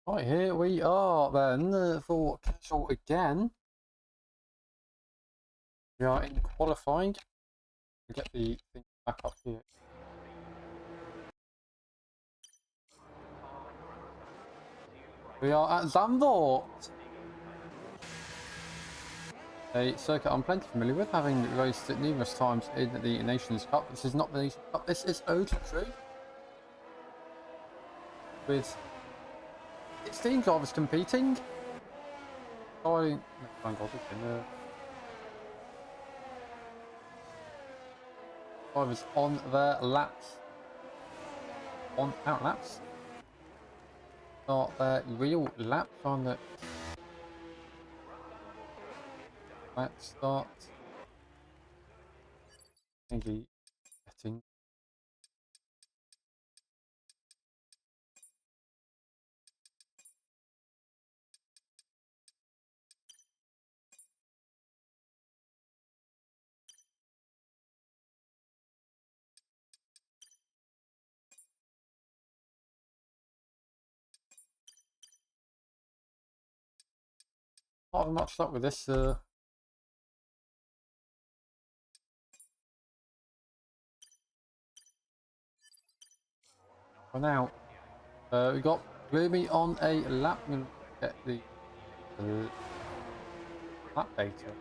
Right, here we are then for casual again. We are in qualifying. We get the thing back up here. We are at Zandvoort, a circuit I'm plenty familiar with, having raced it numerous times in the Nations Cup. This is not the Nations Cup, this is Ogkroe, with 16 drivers competing. Drivers on their laps, on out laps, not their real laps on the. Let's start maybe getting. Not much luck with this. For now, we got Gloomy on a lap. I'm gonna get the lap data.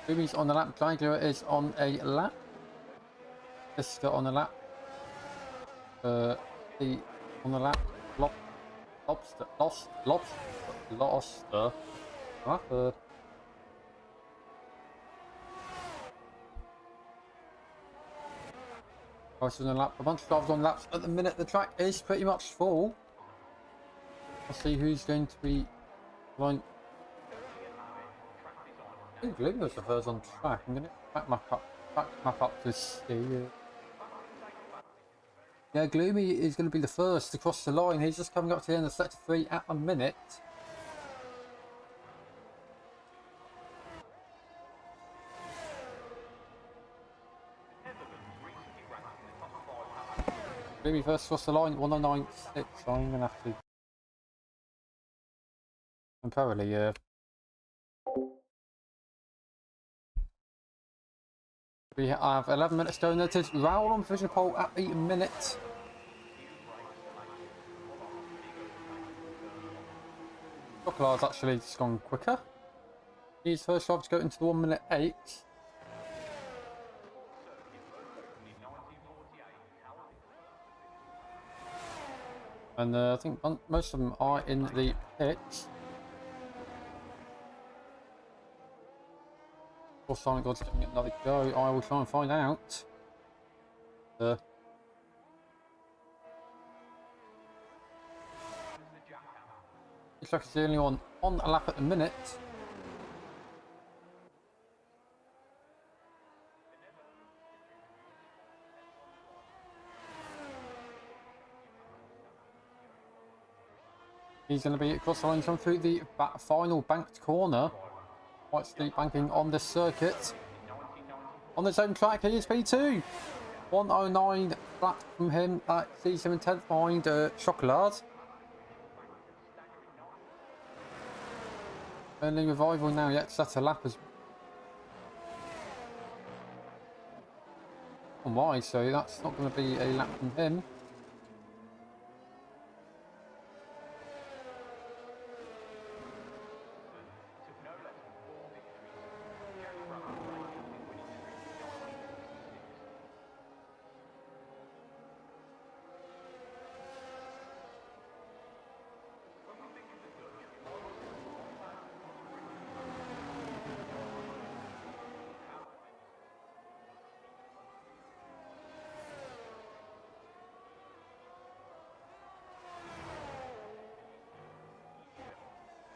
Gloomy's on the lap. Dragula is on a lap. Fisker on the lap. The on the lap. Lobster. Lobster. On the lap. A bunch of drivers on laps at the minute. The track is pretty much full. Let's see who's going to be line. I think Gloomy was the first on track. I'm going to back map up to see. Yeah, Gloomy is going to be the first to cross the line. He's just coming up to the end of sector 3 at the minute. Gloomy first across the line, 109.6. So I'm going to have to temporarily we have 11 minutes to go. Notice Raoul on position pole at the minute. Chocolat's actually just gone quicker. He's first drive to go into the 1 minute 8. And I think most of them are in the pits. Or Sonic God's giving it another go. I will try and find out. Looks like it's the only one on a lap at the minute. He's going to be across the line, come through the final banked corner. Quite steep banking on this circuit. On its own track, he is P2. 109 flat from him. That sees him in 10th behind Chocolat. Only revival now yet, set a lap as on wide, so that's not going to be a lap from him.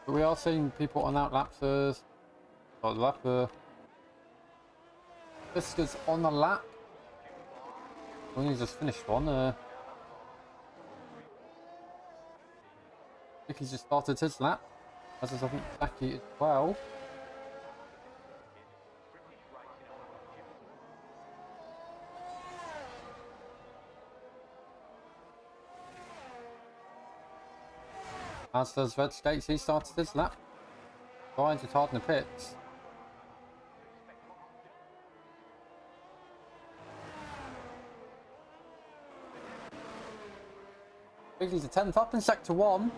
But we are seeing people on outlapsers. Got the lap. Fisker's on the lap. Well, he just finished one. Vicky's just started his lap. As is, I think, Zaki as well. As does Red Skates, he started his lap. Ryan's retired in the pits. Bigley's a 10th up in Sector 1.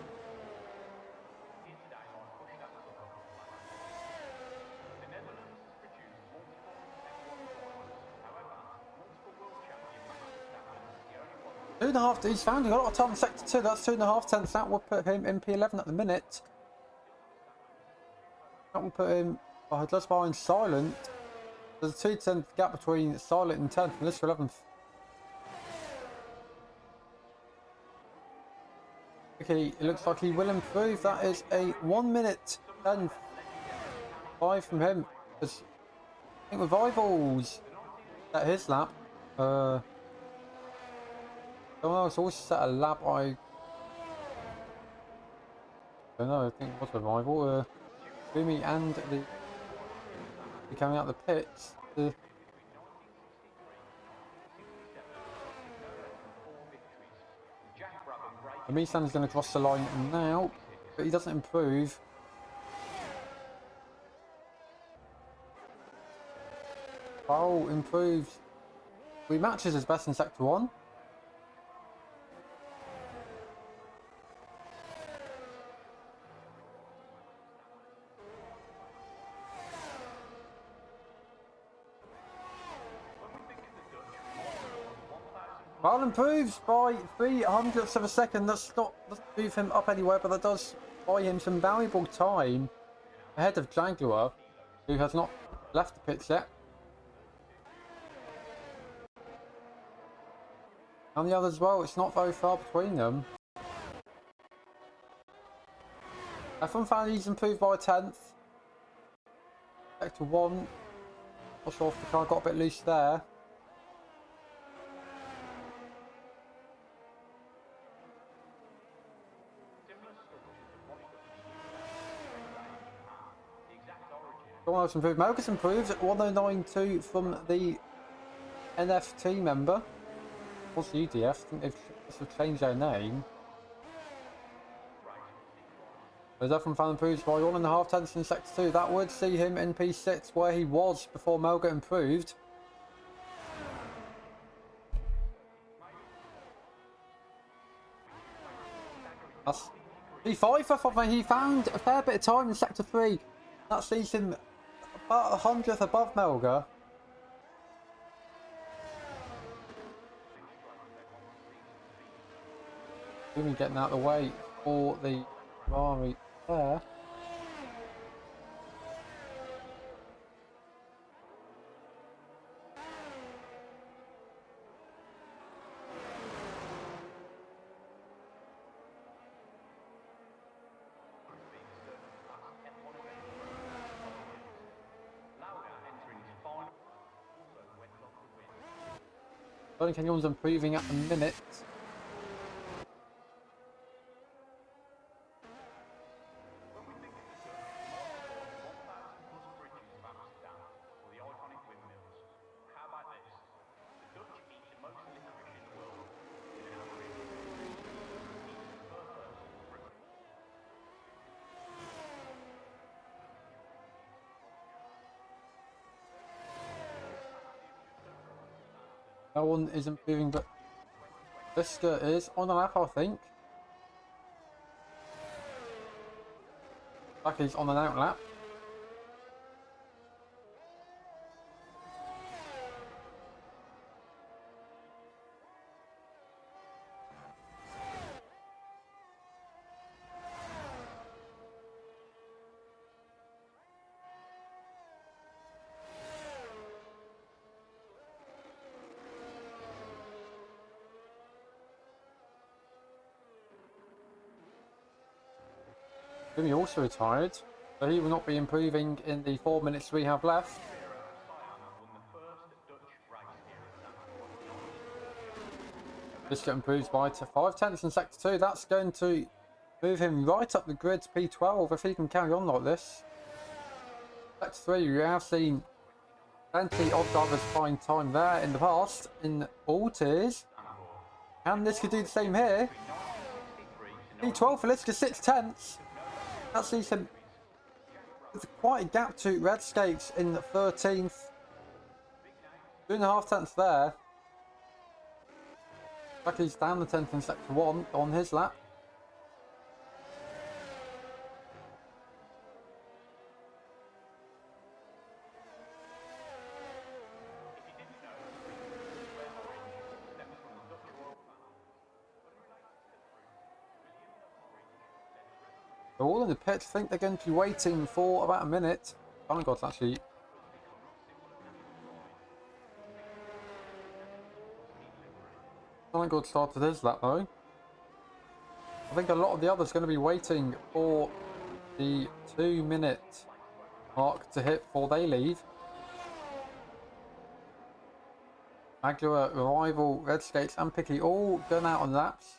Two and a half, he's found a lot of time in Sector 2, that's 2.5 tenths, that will put him in P11 at the minute. That will put him just behind Silent. There's a 2-10th gap between Silent and 10th, and this for 11th. Okay, it looks like he will improve. That is a 1 minute 10.5 from him. I think Revivals at his lap. Someone else also set a lap. I don't know. I think it was Revival. Boomy and the coming out the pits. The Misan is going to cross the line now, but he doesn't improve. Powell improves. He matches his best in Sector 1. Powell improves by 0.03 of a second. That's not doesn't move him up anywhere, but that does buy him some valuable time ahead of Jaguar, who has not left the pits yet. And the others as well, it's not very far between them. F1 found he's improved by 1/10. Sector 1. Not sure if the car got a bit loose there. Someone else improved. Melkus improves at 109.2 from the NFT member. What's the UDF? I think they've changed their name. The F1 fan improves by 1.5 tenths in Sector 2. That would see him in P6 where he was before Melga improved. That's P5 for me. He found a fair bit of time in Sector 3. That sees him about 100th above Melga. Even getting out of the way for the Ferrari there. Bernie Canyon's improving at the minute. No one is improving, but Lister is on the lap, I think. Lucky's on an out lap. Jimmy also retired, so he will not be improving in the 4 minutes we have left. Biscuit improves by 5 tenths in Sector 2. That's going to move him right up the grid to P12 if he can carry on like this. Sector 3, we have seen plenty of drivers find time there in the past in all tiers. And this could do the same here. P12 for Liska, 6 tenths. That's decent. There's quite a gap to Red Skates in the 13th. 2.5 tenths there. Like he's down the 10th in sector 1 on his lap. They're all in the pit. I think they're going to be waiting for about a minute. Oh my God, actually. Thank God started his lap though. I think a lot of the others are going to be waiting for the 2-minute mark to hit before they leave. Magua, Rival, Red Skates and Picky all going out on laps.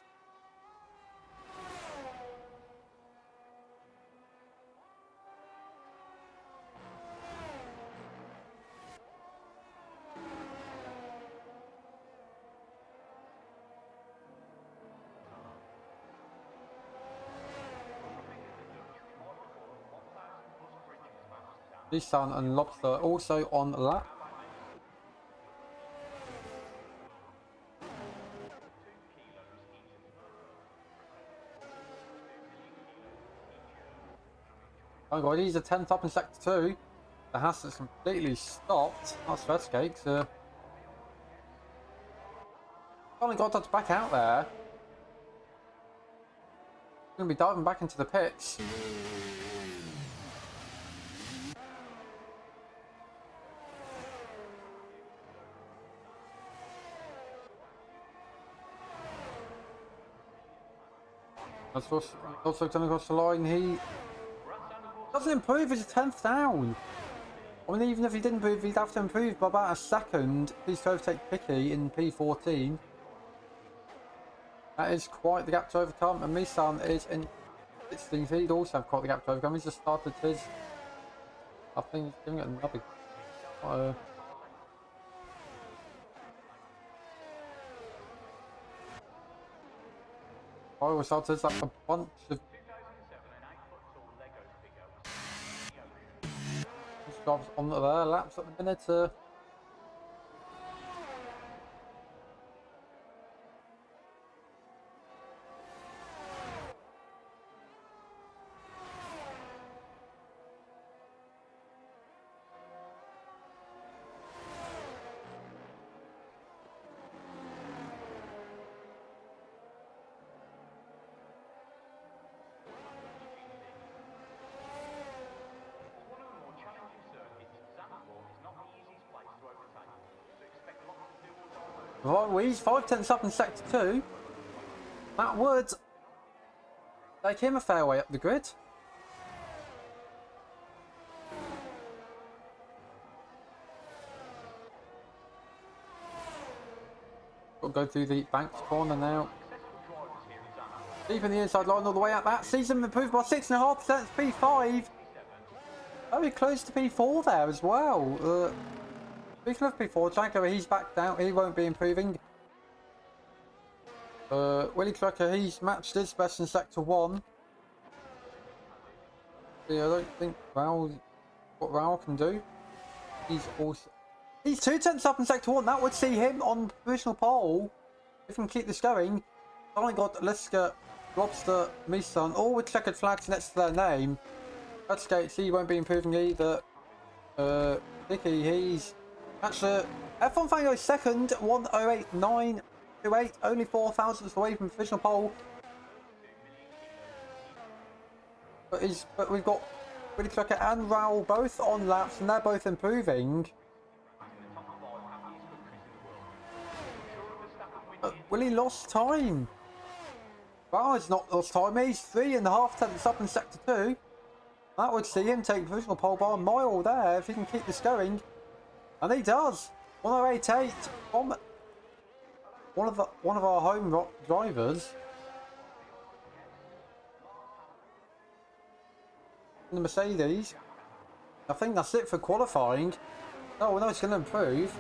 Nissan and Lobster also on lap. Oh God, he's a 10th up in sector 2. The Haas has completely stopped. That's Red Skates. Only got to back out there. Going to be diving back into the pits. That's also coming across the line. He doesn't improve. He's 10th down. I mean, even if he didn't improve, he'd have to improve by about a second. Please to overtake Picky in P14. That is quite the gap to overcome. And Misan is in 16th. He'd also have quite the gap to overcome. He's just started his. I think he's giving it another. I always thought there's like a bunch of jobs on their laps at the minute. Right, he's 5 tenths up in sector 2. That would take him a fair way up the grid. We'll go through the Banks corner now. Deep in the inside line all the way up. That sees him improved by 6.5%. P5. Very close to P4 there as well. Speaking of P4, Jaguar, he's back down. He won't be improving. Willie Clucker, he's matched his best in sector 1. Yeah, I don't think what Raul can do. He's 2 tenths up in sector 1. That would see him on provisional pole. If he can keep this going. Oh my God, Liska, Lobster, Misan, all with checkered flags next to their name. Red Skates, he won't be improving either. Vicky, he's actually F1 Fango second, 1:08.928, only 4 thousandths away from provisional pole. But we've got Willie Clucker and Raul both on laps, and they're both improving. But Willie lost time. Raul has not lost time. He's 3.5 tenths up in sector 2. That would see him take provisional pole by a mile there if he can keep this going. And he does. 1:08.8 from one of our home drivers. In the Mercedes. I think that's it for qualifying. Oh no, it's going to improve.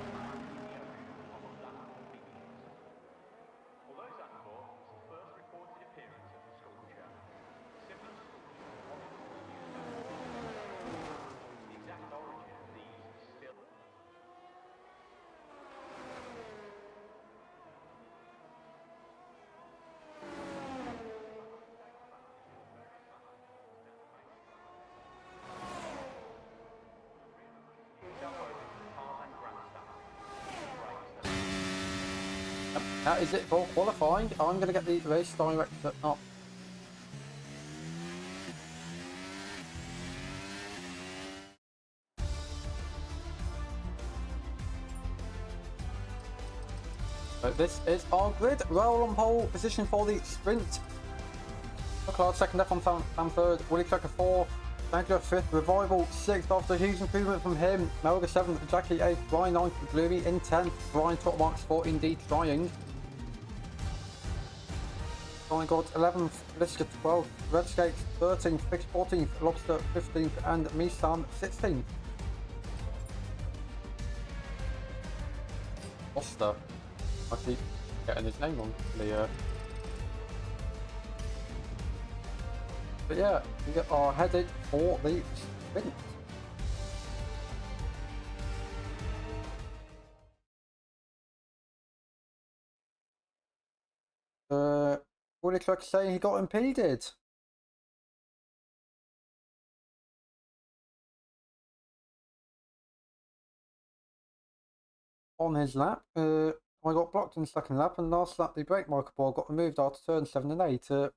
That is it for qualifying. I'm going to get the race director up. So this is our grid. Roll on pole position for the sprint. Ogkroe second, F on Sam third, Willie Tracker 4, Angela 5th, Revival 6th after a huge improvement from him, Melga 7th, Jackie 8th, Brian 9th, Gloomy in 10th, Brian top marks for indeed trying. Styling God 11th, Liska 12th, Redskate 13th, Fix 14th, Lobster 15th, and Misan 16th. Lobster. I keep getting his name wrong. But yeah, we are headed for the sprint. Willie Clark saying he got impeded. On his lap, I got blocked in the second lap, and last lap the brake marker ball got removed after turn 7 and 8.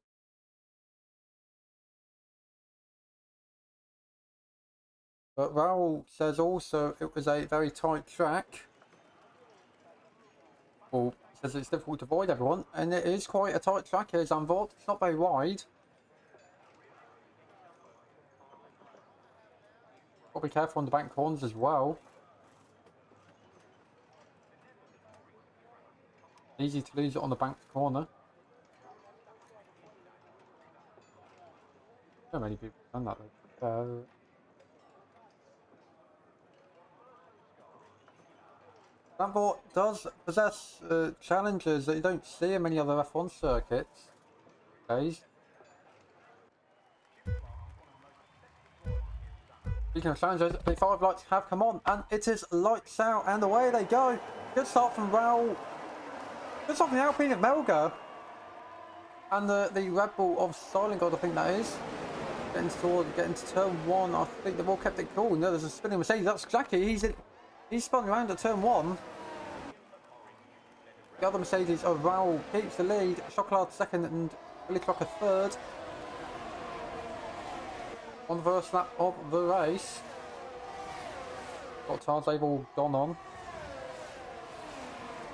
But Raoul says also it was a very tight track. Well, he says it's difficult to avoid everyone, and it is quite a tight track here, Zandvoort. It's not very wide. Got to be careful on the bank corners as well. Easy to lose it on the banked corner. Not many people have done that though. Zandvoort does possess challenges that you don't see in many other F1 circuits. Days. Speaking of challenges, the 5 lights have come on, and it is lights out, and away they go. Good start from Raoul. Good start from the Alpine of Melga. And the Red Bull of Silent God, I think that is. Getting to turn 1, I think they've all kept it cool. No, there's a spinning Mercedes. That's Jackie. He's spun around at turn 1. The other Mercedes of Raoul keeps the lead. Chocolate second and Willie Clocker third. On the first lap of the race. What tires they've all gone on.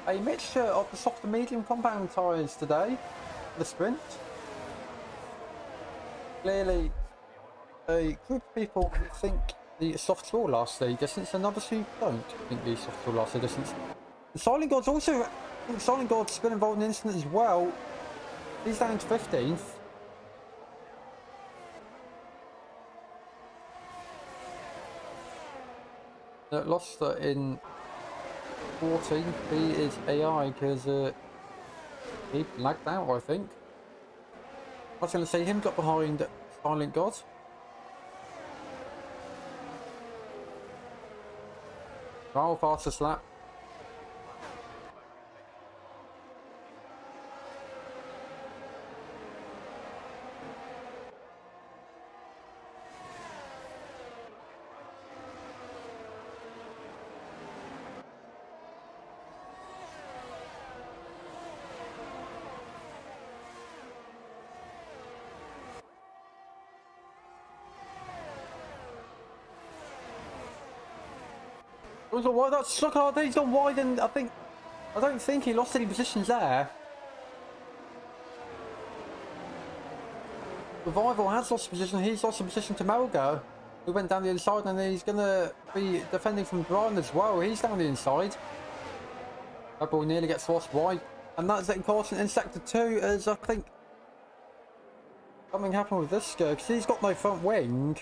A mixture of the soft and medium compound tyres today. The sprint. Clearly, a group of people who think the softs will last the distance, and others who don't think the softs will last the distance. The Silent God's also, I think Silent God's been involved in an incident as well. He's down to 15th. Lost in 14th. He is AI because he lagged out, I think. I was going to say him got behind Silent God. Raoul fastest lap. Why that's stuck out there? He's gone wide, and I don't think he lost any positions there. Revival has lost position. He's lost a position to Melga, who went down the inside, and he's going to be defending from Brian as well. He's down the inside. That ball nearly gets lost wide, and that's it caution in sector 2. As I think something happened with this guy because he's got no front wing.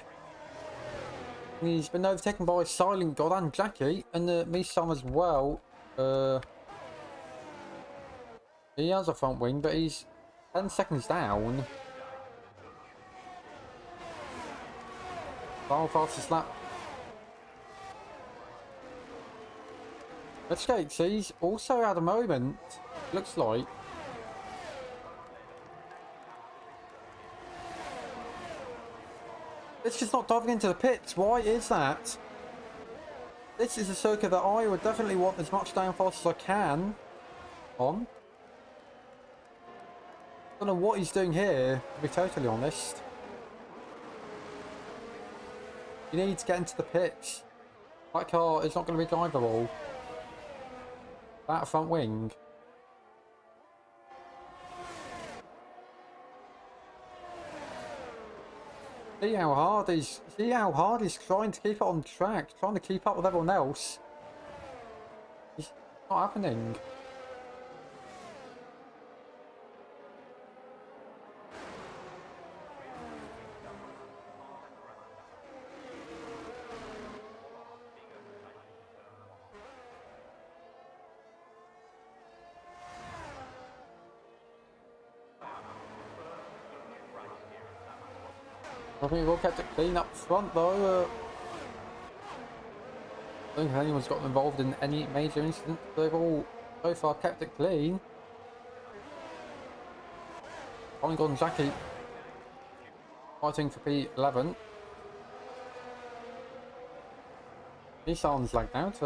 He's been overtaken by Silent God and Jackie, and Misan as well. He has a front wing, but he's 10 seconds down. Fastest lap. Escapes, he's also had a moment, looks like. It's just not diving into the pits. Why is that? This is a circuit that I would definitely want as much downforce as I can on. don't know what he's doing here, to be totally honest. You need to get into the pits. That car is not going to be drivable. That front wing. See how hard he's trying to keep it on track, trying to keep up with everyone else. It's not happening. I think we've all kept it clean up front though. I don't think anyone's gotten involved in any major incident. They've all so far kept it clean. Colin Gonzaki fighting for P11. Nissan's lagged out.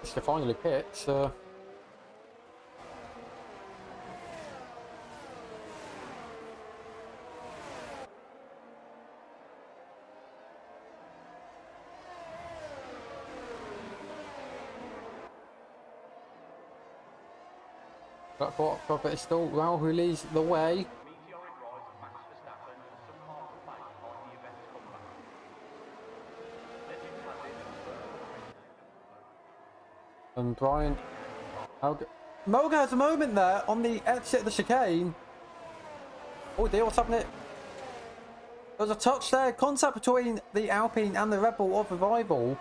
Mr. finally pits. But it's still Raul who leads the way. And Brian... Moga has a moment there on the exit of the chicane. Oh dear, what's happening? There's a touch there. Contact between the Alpine and the Red Bull of Revival.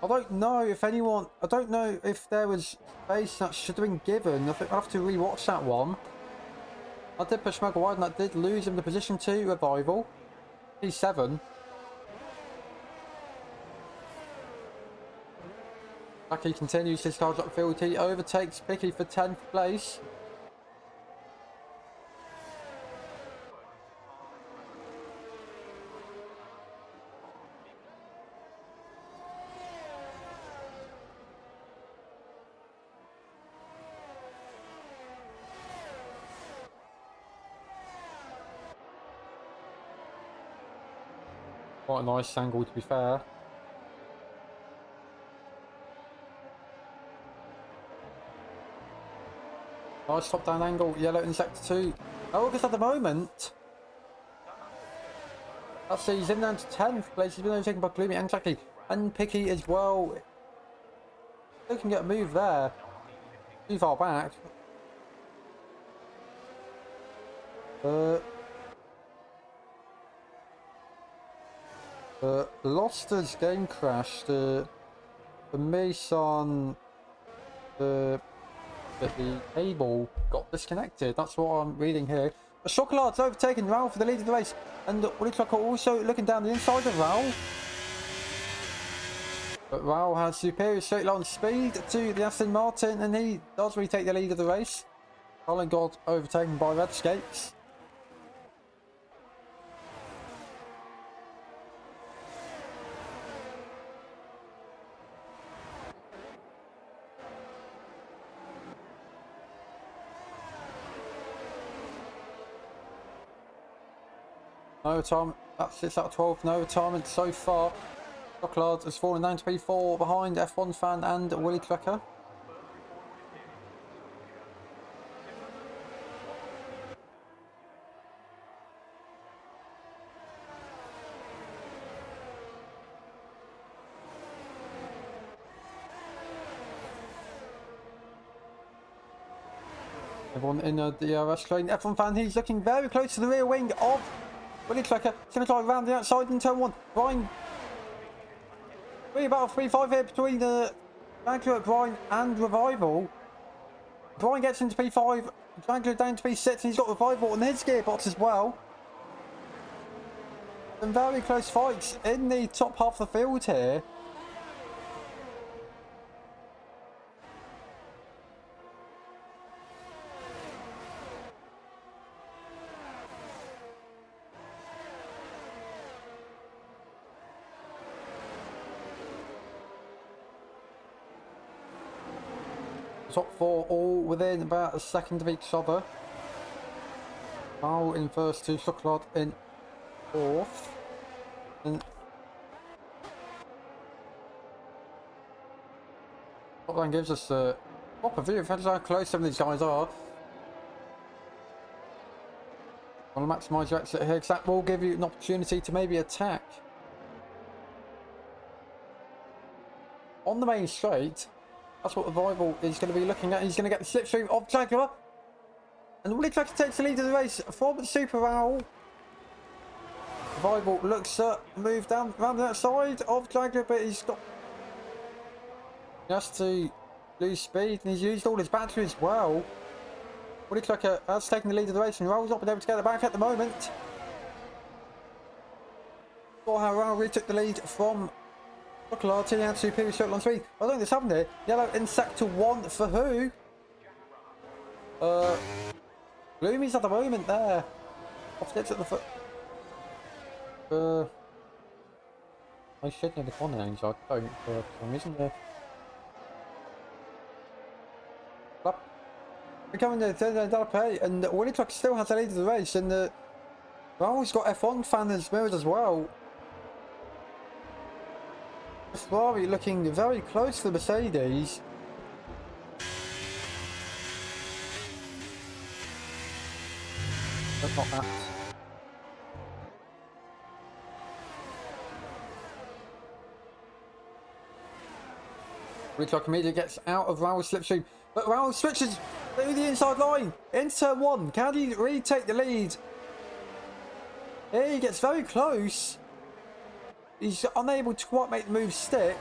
I don't know if there was space that should have been given. I think I'll have to rewatch that one. I did push Moga wide and that did lose him the position to Revival. P7. He continues his charge upfield. He overtakes Picky for 10th place. Quite a nice angle, to be fair. Nice top down angle, yellow in sector 2. Oh, because at the moment, that's he's in down to 10th place. He's been overtaken by Gloomy and Jackie and Picky as well. They can get a move there. Too far back. Lost his game crashed. The Mason, the cable got disconnected. That's what I'm reading here. The Chocolate's overtaken Raul for the lead of the race, and Willie Trucker also looking down the inside of Raul. But Raul has superior straight line speed to the Aston Martin, and he does retake the lead of the race. Colin got overtaken by Red Skates. No retirement, that's 6 out of 12, no retirement so far. Chocolate has fallen down to P4 behind F1 fan and Willie Trucker. Everyone in the DRS train. F1 fan, he's looking very close to the rear wing of Willie Trucker. It's going to drive around the outside in turn 1. Brian. We're about 3-5 here between the Dragler, Brian and Revival. Brian gets into P5. Dragler down to P6 and he's got Revival in his gearbox as well. Some very close fights in the top half of the field here. top four all within about a second of each other. Raul in first, to Chocolate in fourth. And top line gives us a proper view of how close some of these guys are. Want to maximise your exit here, because that will give you an opportunity to maybe attack on the main straight. That's what the rival is going to be looking at. He's going to get the slipstream of Jaguar. And Willy Tracker takes the lead of the race from Super Raul. The rival looks to move down around that side of Jaguar, but he's got... He has to lose speed, and he's used all his battery as well. Willy Tracker has taken the lead of the race, and Raul's not been able to get it back at the moment. Saw how Raul retook the lead from Ogkroe, turning out superior short line 3. I think this happened here. Yellow in sector 1 for who? Bloomy's at the moment there. Offsets at the foot. I should know the corner names, I don't for some reason there. Becoming the Delape, and Willy Tracker still has the lead of the race, and Raul's got F1 fans mirrored as well. Ferrari looking very close to the Mercedes. But not that. Willy Tracker immediately gets out of Raul's slipstream, but Raul switches through the inside line into turn 1. Can he retake the lead? Here he gets very close. He's unable to quite make the move stick.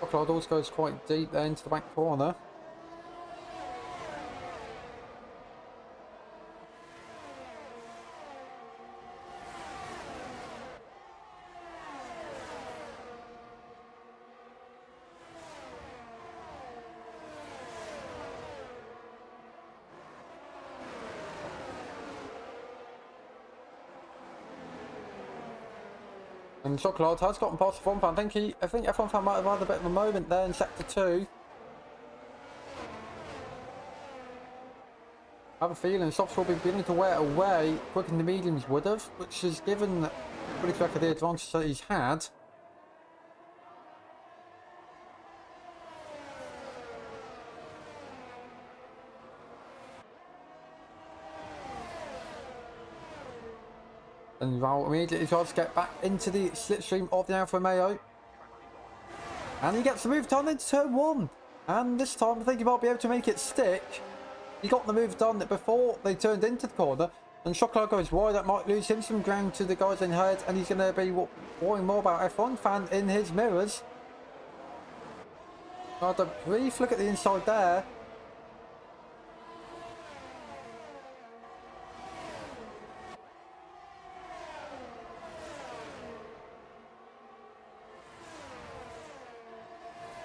Ogkroe also goes quite deep there into the back corner. And Chocolate has gotten past F1 fan. I think F1 fan might have had a bit of a moment there in sector 2. I have a feeling softs will be beginning to wear away quicker than the mediums would have, which has given Willy Tracker the advantage that he's had. And Raul immediately tries to get back into the slipstream of the Alfa Romeo. And he gets the move done into turn 1. And this time I think he might be able to make it stick. He got the move done before they turned into the corner. And Chocolate goes wide. That might lose him some ground to the guys in ahead. And he's going to be worrying more about F1 fan in his mirrors. Had a brief look at the inside there.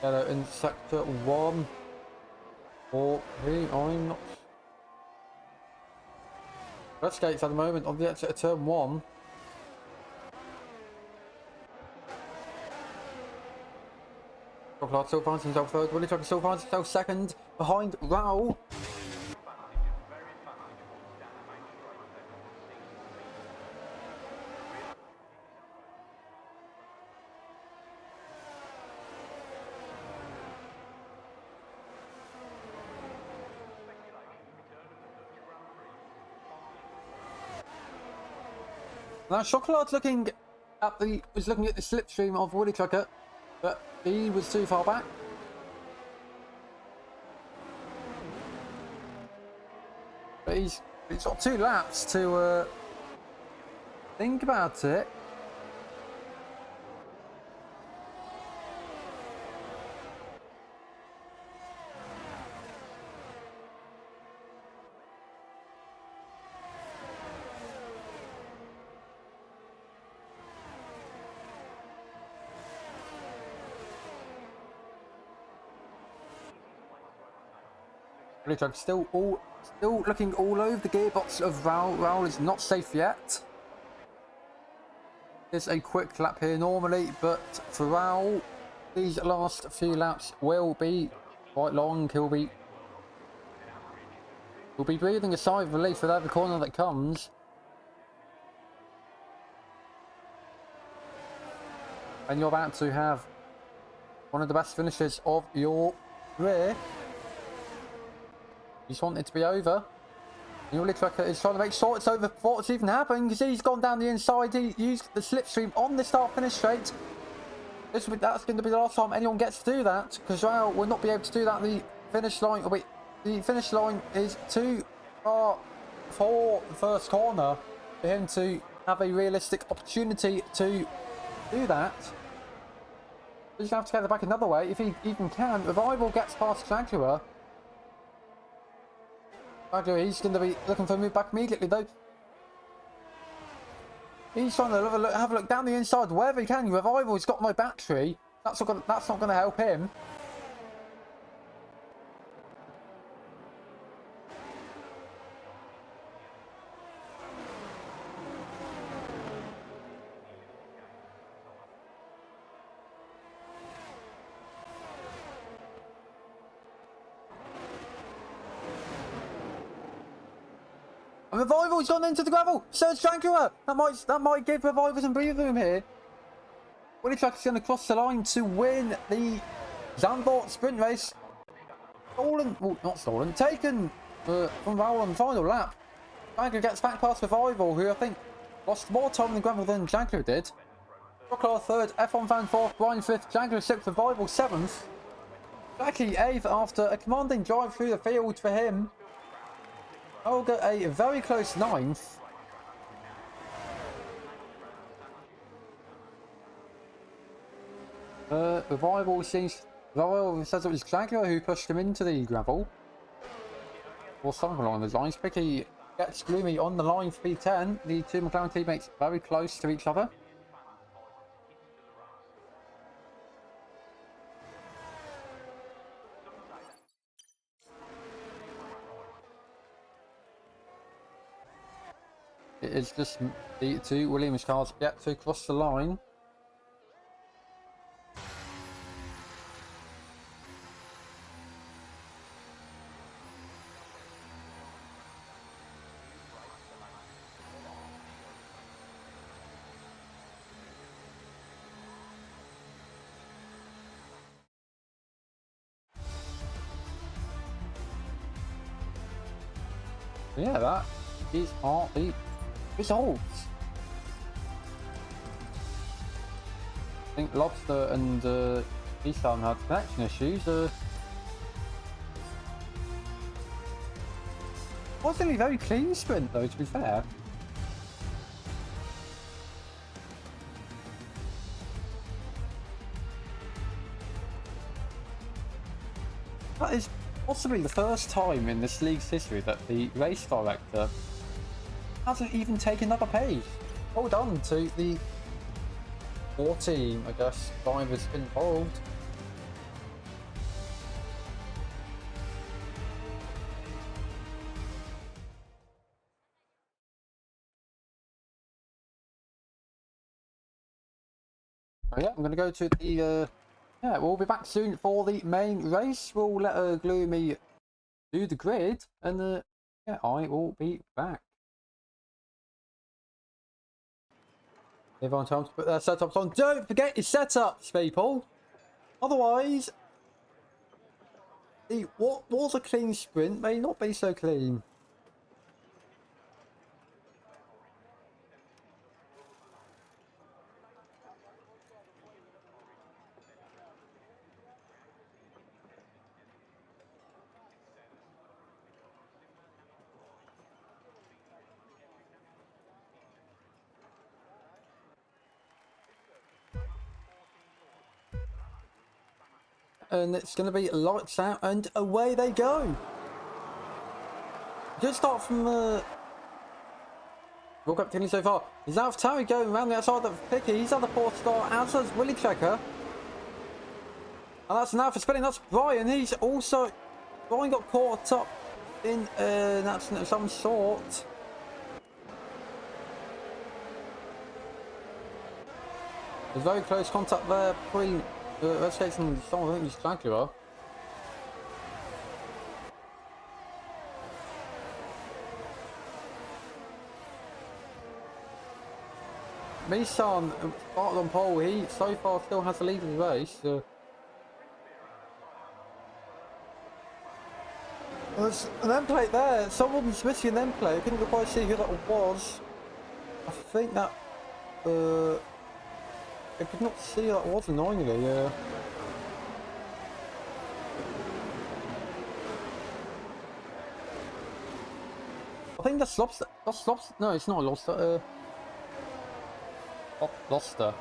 Yellow in sector 1 or 3, I'm not. Red skates at the moment on the exit of turn 1. Chocolate still finds himself third. Willy Tracker still finds himself second behind Raul. Now Chocolate's looking at the slipstream of Willy Tracker, but he was too far back. But he's got 2 laps to think about it. Willy Tracker still looking all over the gearbox of Raul. Raul is not safe yet. There's a quick lap here normally, but for Raul, these last few laps will be quite long. He'll be breathing a sigh of relief with every corner that comes. And you're about to have one of the best finishes of your career. You just want it to be over. And your Ogkroe is trying to make sure it's over before it's even happened, because he's gone down the inside. He used the slipstream on the start finish straight. That's going to be the last time anyone gets to do that, because Raul will not be able to do that. The finish line is too far for the first corner for him to have a realistic opportunity to do that. He's going to have to get it back another way if he even can. Revival gets past Ogkroe. He's going to be looking for a move back immediately, though. He's trying to have a look down the inside wherever he can. Revival's got no battery. That's not going to help him. And Revival's gone into the gravel. So it's Ogkroe. That might give Revival some breathing room here. Ogkroe's going to cross the line to win the Zandvoort sprint race. Stolen, well, not stolen, taken from Raul on the final lap. Ogkroe gets back past Revival, who I think lost more time in the gravel than Ogkroe did. Ogkroe third, F1 Van fourth, Brian fifth, Ogkroe sixth, Revival seventh. Jackie eighth after a commanding drive through the field for him. Olga a very close ninth. Revival says it was Ogkroe who pushed him into the gravel. Or something along those lines. Picky gets gloomy on the line for P10. The two McLaren teammates very close to each other. It is just the two Williams cars yet to cross the line. Yeah, that is all the results. I think Lobster and Nissan had connection issues. Wasn't a very clean sprint though, to be fair. That is possibly the first time in this league's history that the race director hasn't even taken up a page. Well done to the 14, I guess, drivers involved. Oh yeah, I'm going to go to the... yeah, we'll be back soon for the main race. We'll let Gloomy do the grid, and yeah, I will be back. Everyone time to put their setups on. Don't forget your setups, people. Otherwise, what was a clean sprint may not be so clean. And it's going to be lights out and away they go. Good start from World Cup team so far. Is AlphaTauri going around the outside of Picky? He's on the fourth star, as does Ogkroe. And that's now for spinning. That's Brian. He's also... Brian got caught up in an accident of some sort. There's very close contact there between Let's get some, I think it's Jaguar. Nissan started on pole. He so far still has the lead of the race. There's an end plate there. Someone's missing an end plate. I couldn't quite see who that was. I think that. I could not see who that was annoyingly. I think that's Lobster. That's Lobster. No, it's not Lobster. Lobster.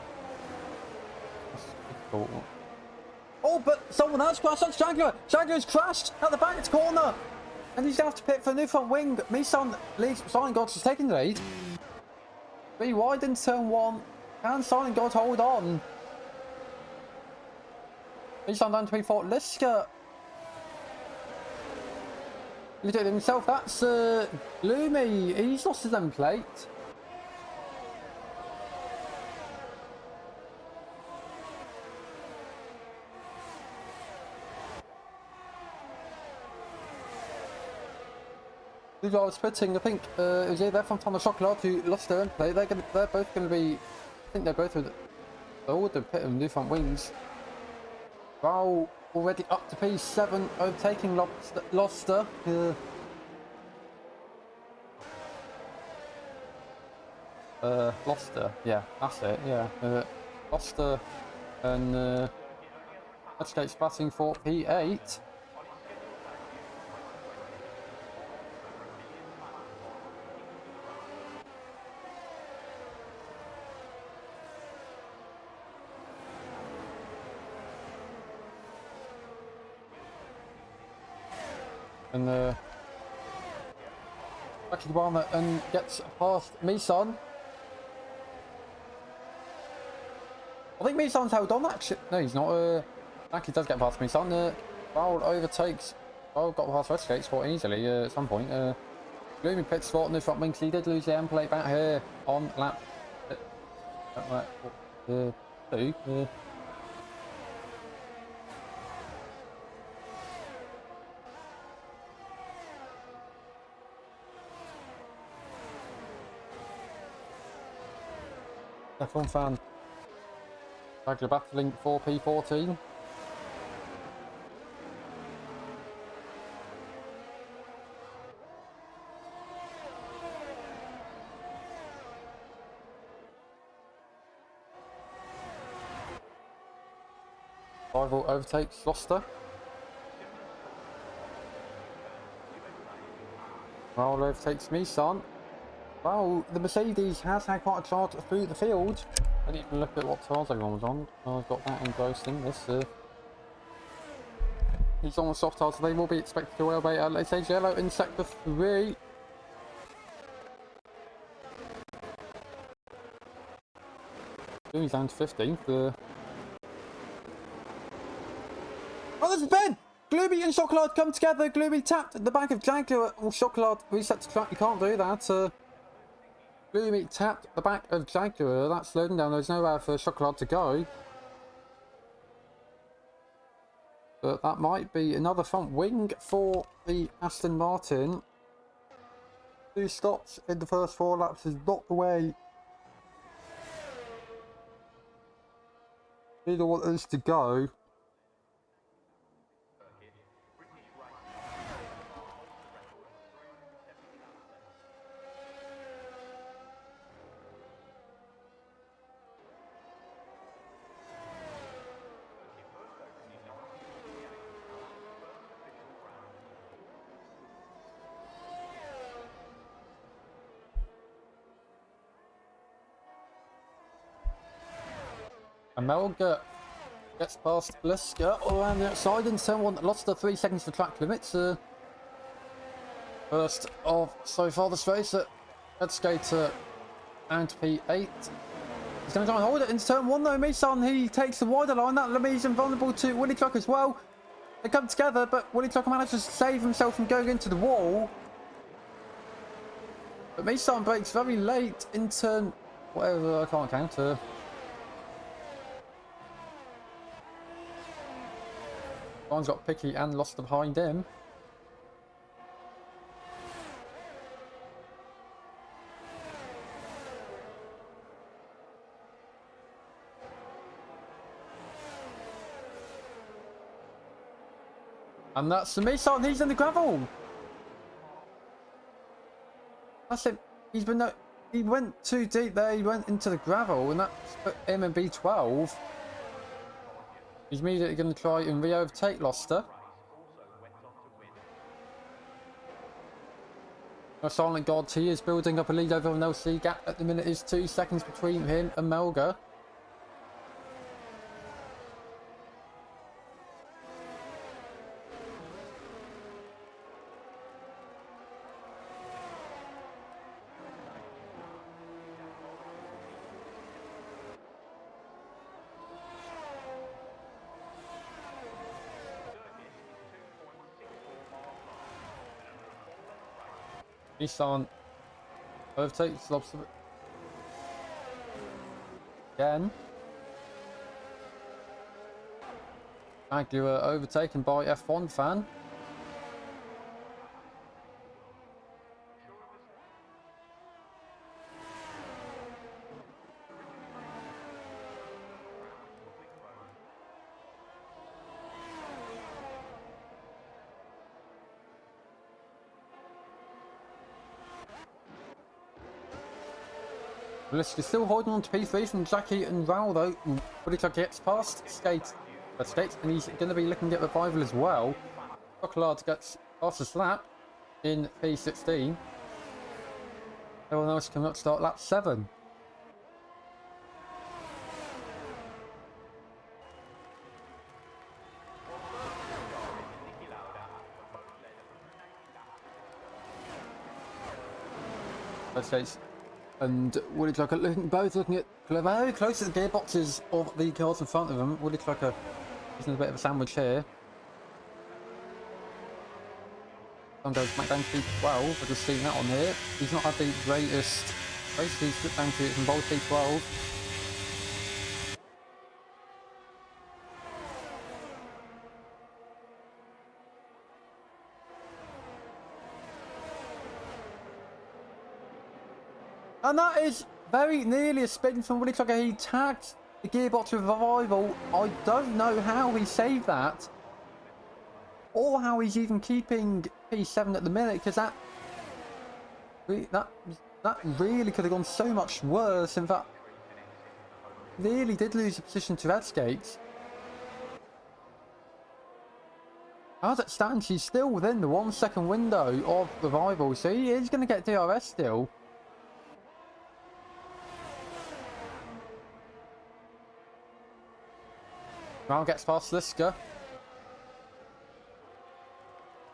That's difficult. Oh, but someone else crashed. That's Jaguar. Jaguar's crashed at the back corner. And he's going to have to pit for a new front wing. Nissan leads. Silent Gods is taking the lead. Be wide in turn 1. Can Silent God hold on? Nissan down to P4. Liska. Look at himself. That's Gloomy. He's lost his end plate. Who I was pitting, I think it was either from Thomas Chocolat who lost their end plate. They're both going to be. I think they're both with. They're all the pit of new front wings. Wow, already up to P7, overtaking Loster. Loster, yeah, that's it, yeah. Loster and Edgegate's batting for P8. And Akibana and gets past Misan. I think Misan's held on actually. No, he's not. Actually does get past Misan. Foul overtakes. Oh, got past Westgate quite easily at some point. Gloomy pit spot in the front wings. He did lose the end plate back here on lap 2. F1 fan. Jaguar battling for P14. Rival overtakes Loster. Rival overtakes Nissan. Well, the Mercedes has had quite a charge through the field. I didn't even look at what tires everyone was on. I've got that engrossing. This, he's on the soft tires, so they will be expected to elevate. Let's say yellow in sector 3. He's down to 15th. Oh, there's Ben! Gloomy and Chocolat come together. Gloomy tapped at the back of Jaguar. Oh, Chocolat reset to track. You can't do that. Gloomy tapped the back of Jaguar. That's slowing down. There's nowhere for Chocolat to go. But that might be another front wing for the Aston Martin. 2 stops in the first 4 laps is not the way either want us to go. Amelga gets past Liska around the outside and someone lost the 3 seconds to track limits. First of so far this race at Edgegater and P8. He's going to try and hold it into turn 1 though. Misan, he takes the wider line. That Lemy's invulnerable to Willy Truck as well. They come together, but Willy Truck manages to save himself from going into the wall. But Misan breaks very late in turn whatever, I can't count. Brian's got Picky and Lost behind him. And that's the miss on. He's in the gravel. That's it. He went too deep there. He went into the gravel, and that's put him in B12. He's immediately going to try and re-overtake Loster. A Silent God, he is building up a lead over an LC. Gap at the minute is 2 seconds between him and Melga. Nissan overtakes Lobster again. Acura overtaken by F1 fan. Liska still holding on to P3 from Jackie and Raul though. But he gets past Skate, and he's going to be looking at Revival as well. Chocolate gets past the lap in P16. Everyone else can start lap 7. Skates and Woody Clucker both looking at very close to the gearboxes of the cars in front of them. Woody Clucker is in a bit of a sandwich here. Some goes back down to P12. I've just seen that on here. He's not had the greatest race. He's slipped down to from both P12. And that is very nearly a spin from Woody Clucker. He tagged the gearbox with Revival. I don't know how he saved that. Or how he's even keeping P7 at the minute, because that really could have gone so much worse. In fact, really did lose the position to Red Skates. As it stands, he's still within the 1 second window of Revival, so he is going to get DRS still. Brown gets past Liska.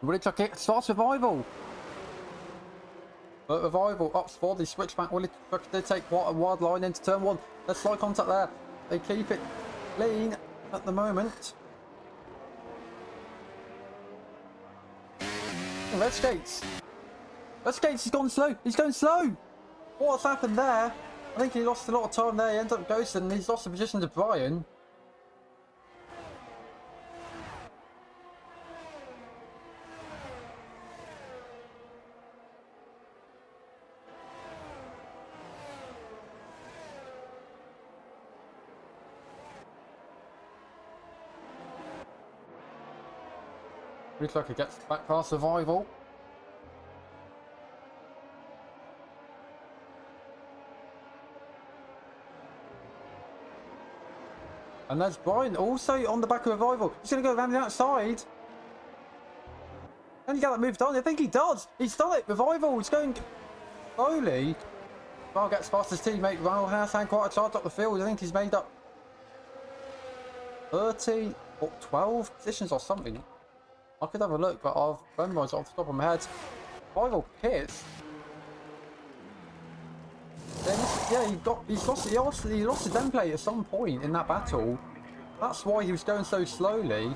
Willie Truck starts Revival. But Revival opts for the switchback. Willie Truck did take quite a wide line into turn 1. There's slight contact there. They keep it clean at the moment. Red Skates. Red Skates has gone slow. He's going slow. What's happened there? I think he lost a lot of time there. He ends up ghosting and he's lost the position to Brian. Looks like he gets back past Survival. And there's Brian also on the back of Revival. He's going to go around the outside. Can he get that moved on? I think he does. He's done it. Revival is going slowly. Raul gets past his teammate. Raul has had quite a charge up the field. I think he's made up 30 or 12 positions or something. I could have a look, but I've memorised it off the top of my head. Revival pits. Yeah, he lost his end plate at some point in that battle. That's why he was going so slowly.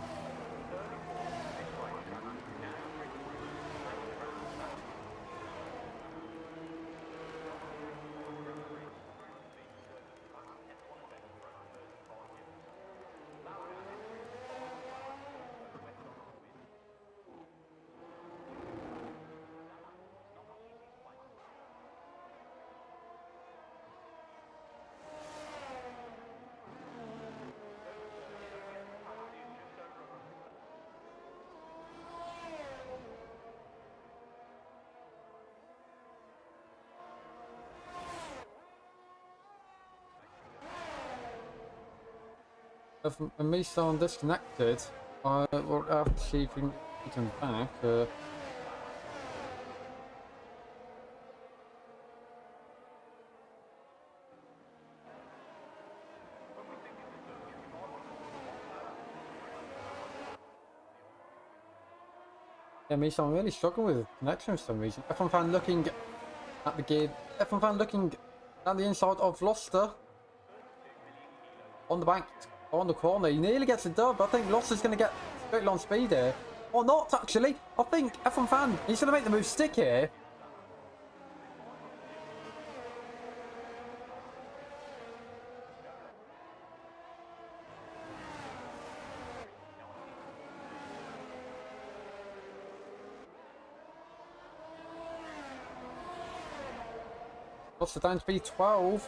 If me someone disconnected, I will have to see if we can get him back. Yeah, me someone really struggling with connection for some reason. F1 fan looking at the game. F1 fan looking down the inside of Gloucester. On the bank, on the corner, he nearly gets a dub. I think Loss is going to get straight on speed here. Or not, actually. I think F1 fan, he's going to make the move stick here. Lost it down to P12.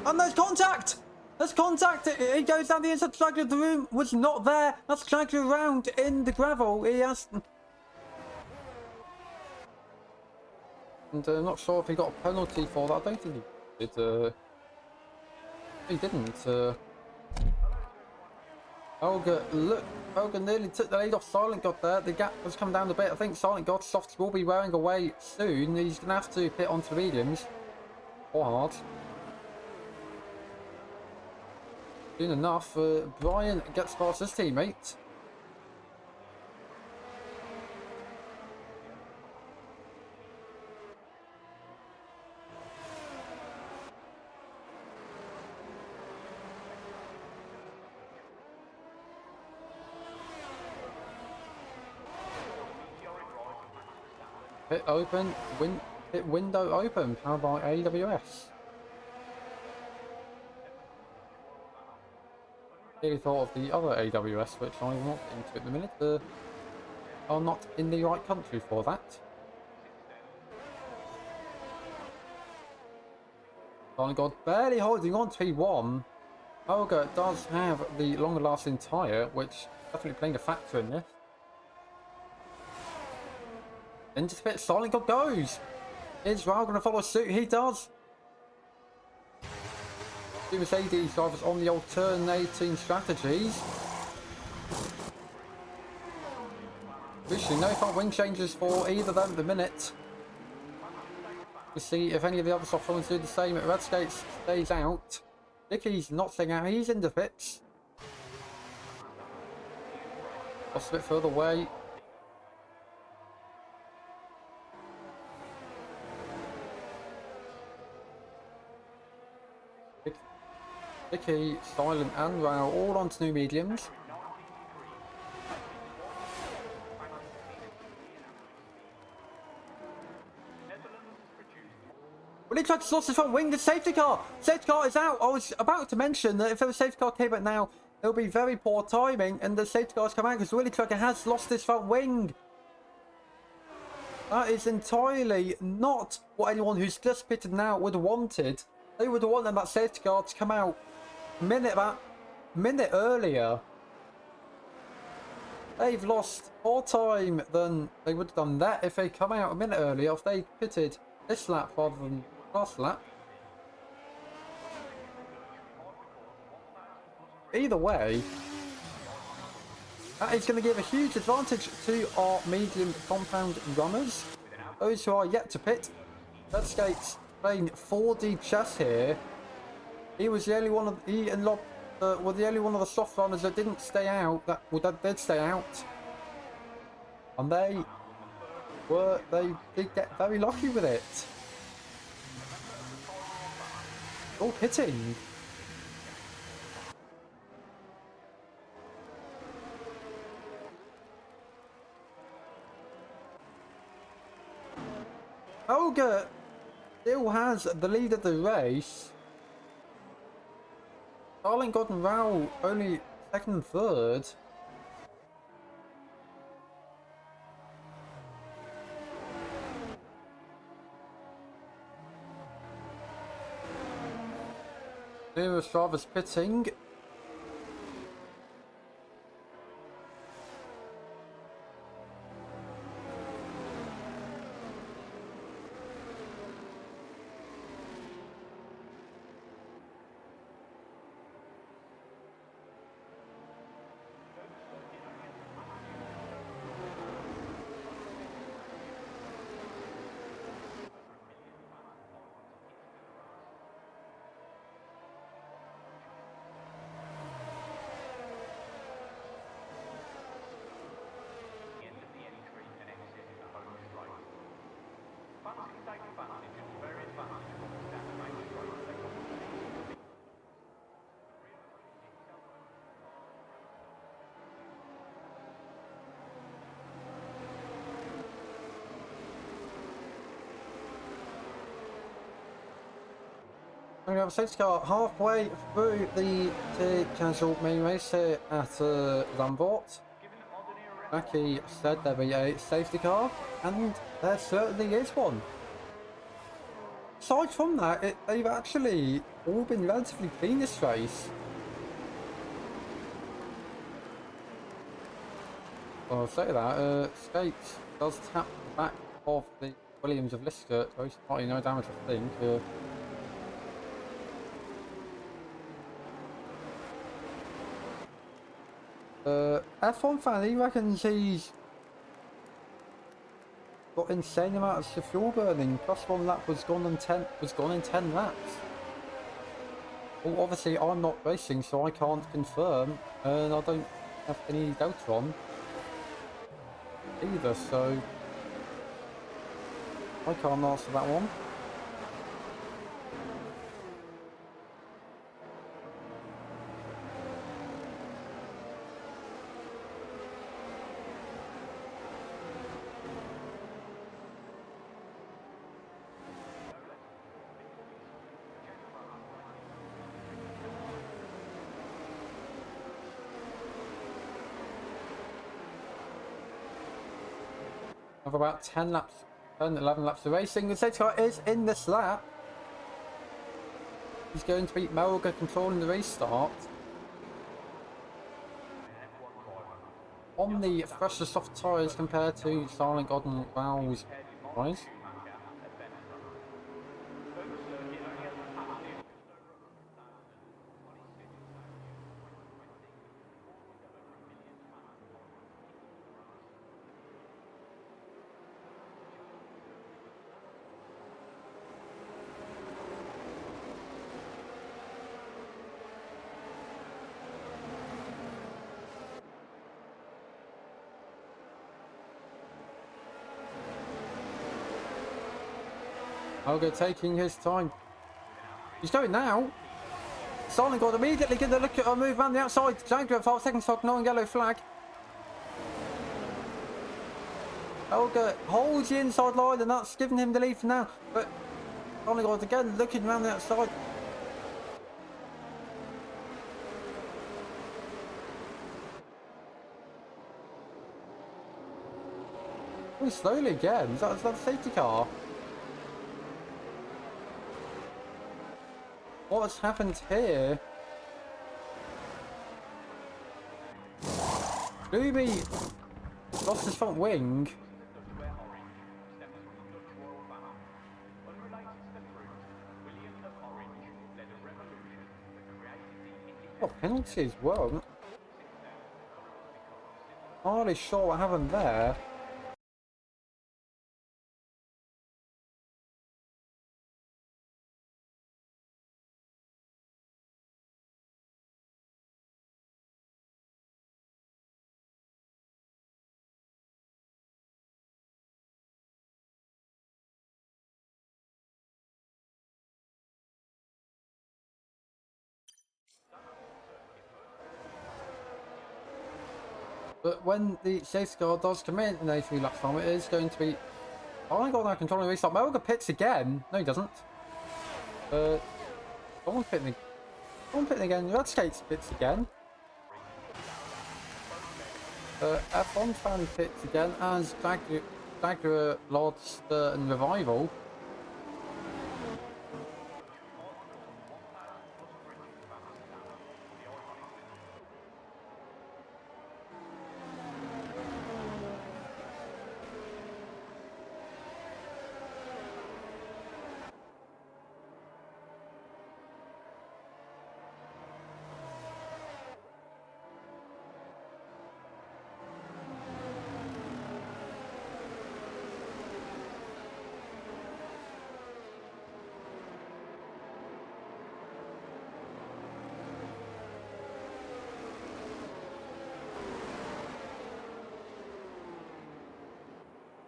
And there's contact! There's contact! He goes down the inside track of the room, was not there. That's dragged around in the gravel. He has... And I'm not sure if he got a penalty for that. I don't think he did. He didn't. Olga, look, Olga nearly took the lead off Silent God there. The gap has come down a bit. I think Silent God softs will be wearing away soon. He's going to have to pit onto the mediums. Or hard. Soon enough, Brian gets past his teammate. Pit open, pit window open, powered by AWS. Really thought of the other AWS, which I'm not into at the minute. I'm not in the right country for that. Silent God barely holding on to P1. Olga does have the longer lasting tyre, which definitely playing a factor in this. Into the pit, Silent God goes. Is Raul going to follow suit? He does. Two Mercedes drivers on the alternating strategies. Literally no front wing changes for either of them at the minute. We'll see if any of the other soft ones do the same. Red Skates stays out. Dicky's not staying out, he's in the pits. Lost a bit further away. Dicky, Silent and Raul all onto new mediums. Well, he tried to lost his front wing, the safety car! Safety car is out! I was about to mention that if the safety car came out now, it'll be very poor timing and the safety car's come out because Willy Trucker has lost his front wing. That is entirely not what anyone who's just pitted now would have wanted. They would have wanted that safety car to come out about a minute earlier. They've lost more time than they would have done that if they come out a minute earlier, if they pitted this lap rather than last lap. Either way, that is going to give a huge advantage to our medium compound runners. Those who are yet to pit. Red Skates playing 4D chess here. He was the only one of he and Lob were the only one of the soft runners that didn't stay out. That did stay out, and they did get very lucky with it. All pitting. Olga still has the lead of the race. Silent God and Raul only second and third. Numerous drivers pitting. We have a safety car halfway through the casual main race here at Zandvoort. Jackie said there'd be a safety car, and there certainly is one. Aside from that, they've actually all been relatively clean this race. I'll say that, Skates does tap the back of the Williams of Lister, very slightly, no damage I think. F1 fan, he reckons he's got insane amounts of fuel burning. Plus one lap was gone in 10 laps. Well, obviously I'm not racing, so I can't confirm, and I don't have any data on either, so I can't answer that one. Of about 10 laps, 11 laps of racing. The safety car is in this lap. He's going to beat Melga controlling the restart. On the fresher soft tyres compared to Silent God and Rowell's tyres. Helga taking his time. He's going now. Silent God immediately going to look at a move around the outside. Jaguar 5 seconds for ignoring yellow flag. Helga holds the inside line and that's giving him the lead for now. But Silent God again looking around the outside. Very slowly again. Is that a safety car? What has happened here? Ruby lost his front wing. Oh, penalty as well. Not really sure what happened there. But when the safety car does come in a 3 lap time, it is going to be... Oh, I got now controlling the restart. Melga pits again. No, he doesn't. Someone's pitting. Someone pitting again. Red Skates pits again. F1 fan pits again as Jaguar, Lodster and Revival.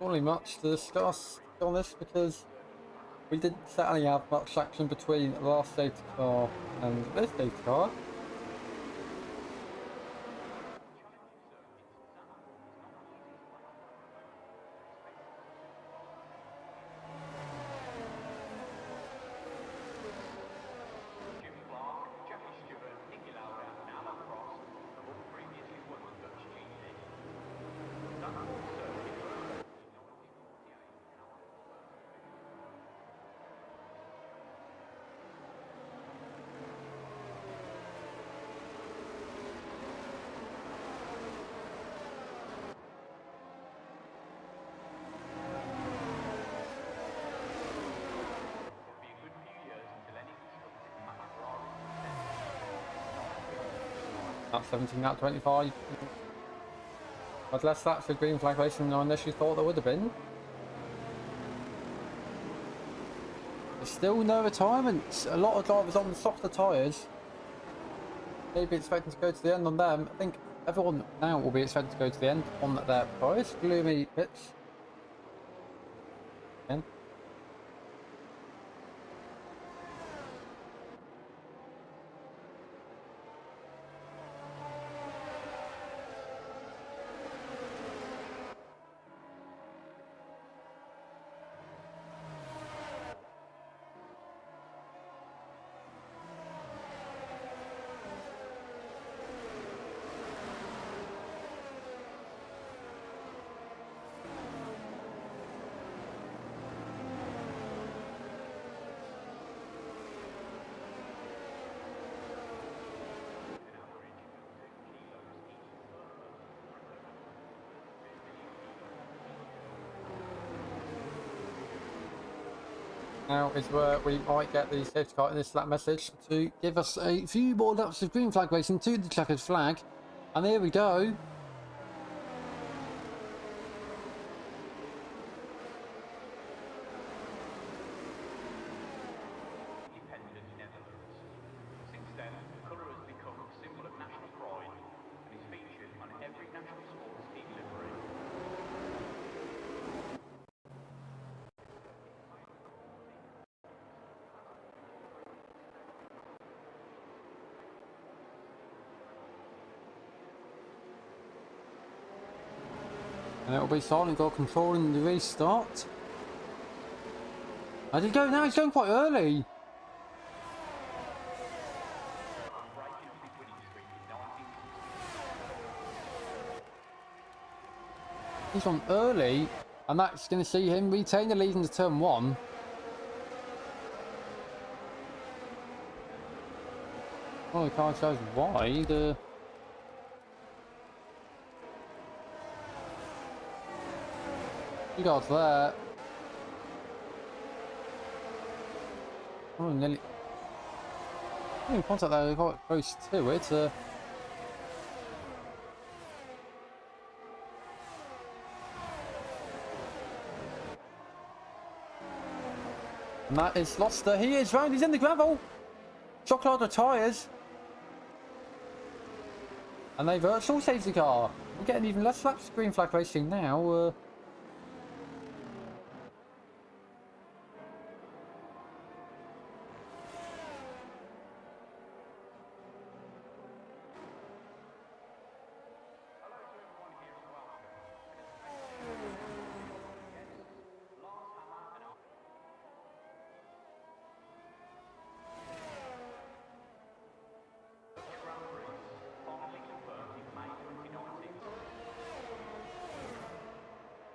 Not really much to discuss on this because We didn't certainly have much action between the last safety car and this safety car. At 17 out of 25. But less laps for green flag racing than I initially thought there would have been. There's still no retirements. A lot of drivers on softer tyres. Maybe expecting to go to the end on them. I think everyone now will be expecting to go to the end on their tyres. Gloomy pits. Again. Now is where we might get the safety car in this lap message to give us a few more laps of green flag racing to the checkered flag. And here we go. And it'll be Silent God controlling the restart. How's he going now? He's going quite early. He's on early, and that's going to see him retain the lead into turn 1. Well, the car goes wide. You guys there. Oh, nearly. In contact there, quite close to it. And that is Loster. He is round. He's in the gravel. Chocolate tyres. And a virtual safety car. We're getting even less laps of green flag racing now.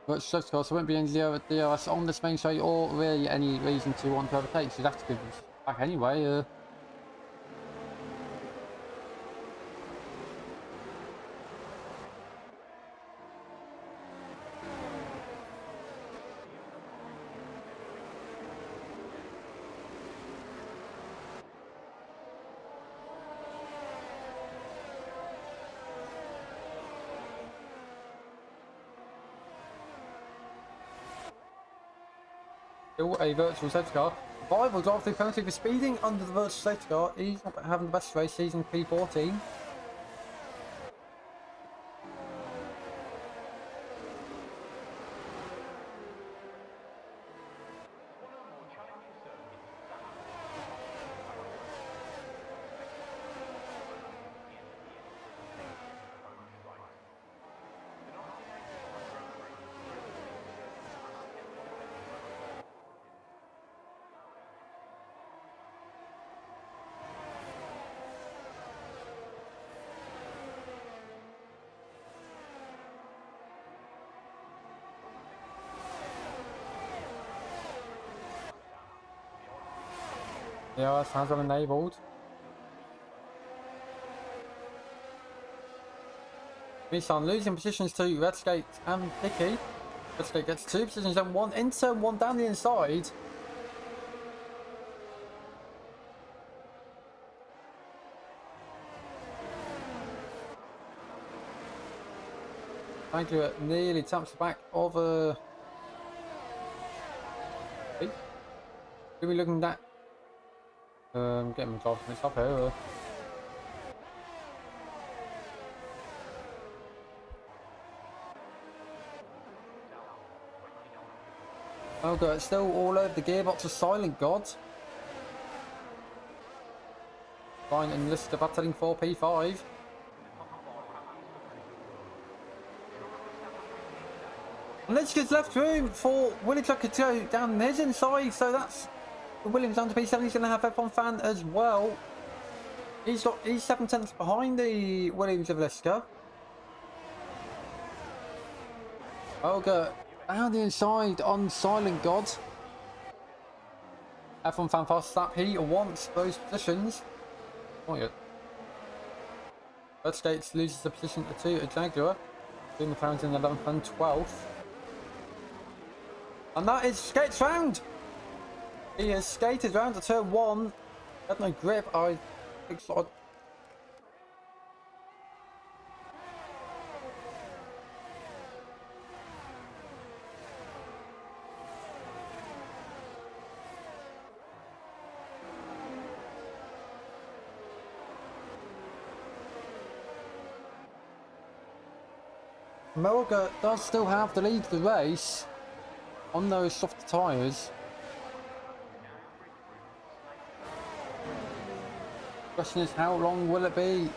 But safety car, so won't be any DRS on this main straight or really any reason to want to overtake. So you'd have to give us back anyway. Still a virtual safety car. Five will drive through penalty for speeding under the virtual safety car. He's not having the best race season P14. DRS has been enabled. Nissan losing positions to Redskate and Picky. Redskate gets 2 positions and 1 in turn 1 down the inside. Angela nearly taps the back of a... Are we looking at... getting my job mixed up here. Oh god, it's still all over the gearbox of Silent God. Fine, and list of battling for P5. And let's just left room for Willie Tucker to go down his inside, so that's Williams under P7. He's going to have F1 fan as well. He's 7 tenths behind the Williams of Liska. Olga down the inside on Silent God. F1 fan fast lap. He wants those positions. Oh yeah. Red Skates loses the position to a Jaguar. Two McLarens in 11th and 12th. And that is Skates round. He has skated round to turn 1. Had no grip. I think sort of... Melga does still have the lead of the race on those soft tyres. Question is, how long will it be?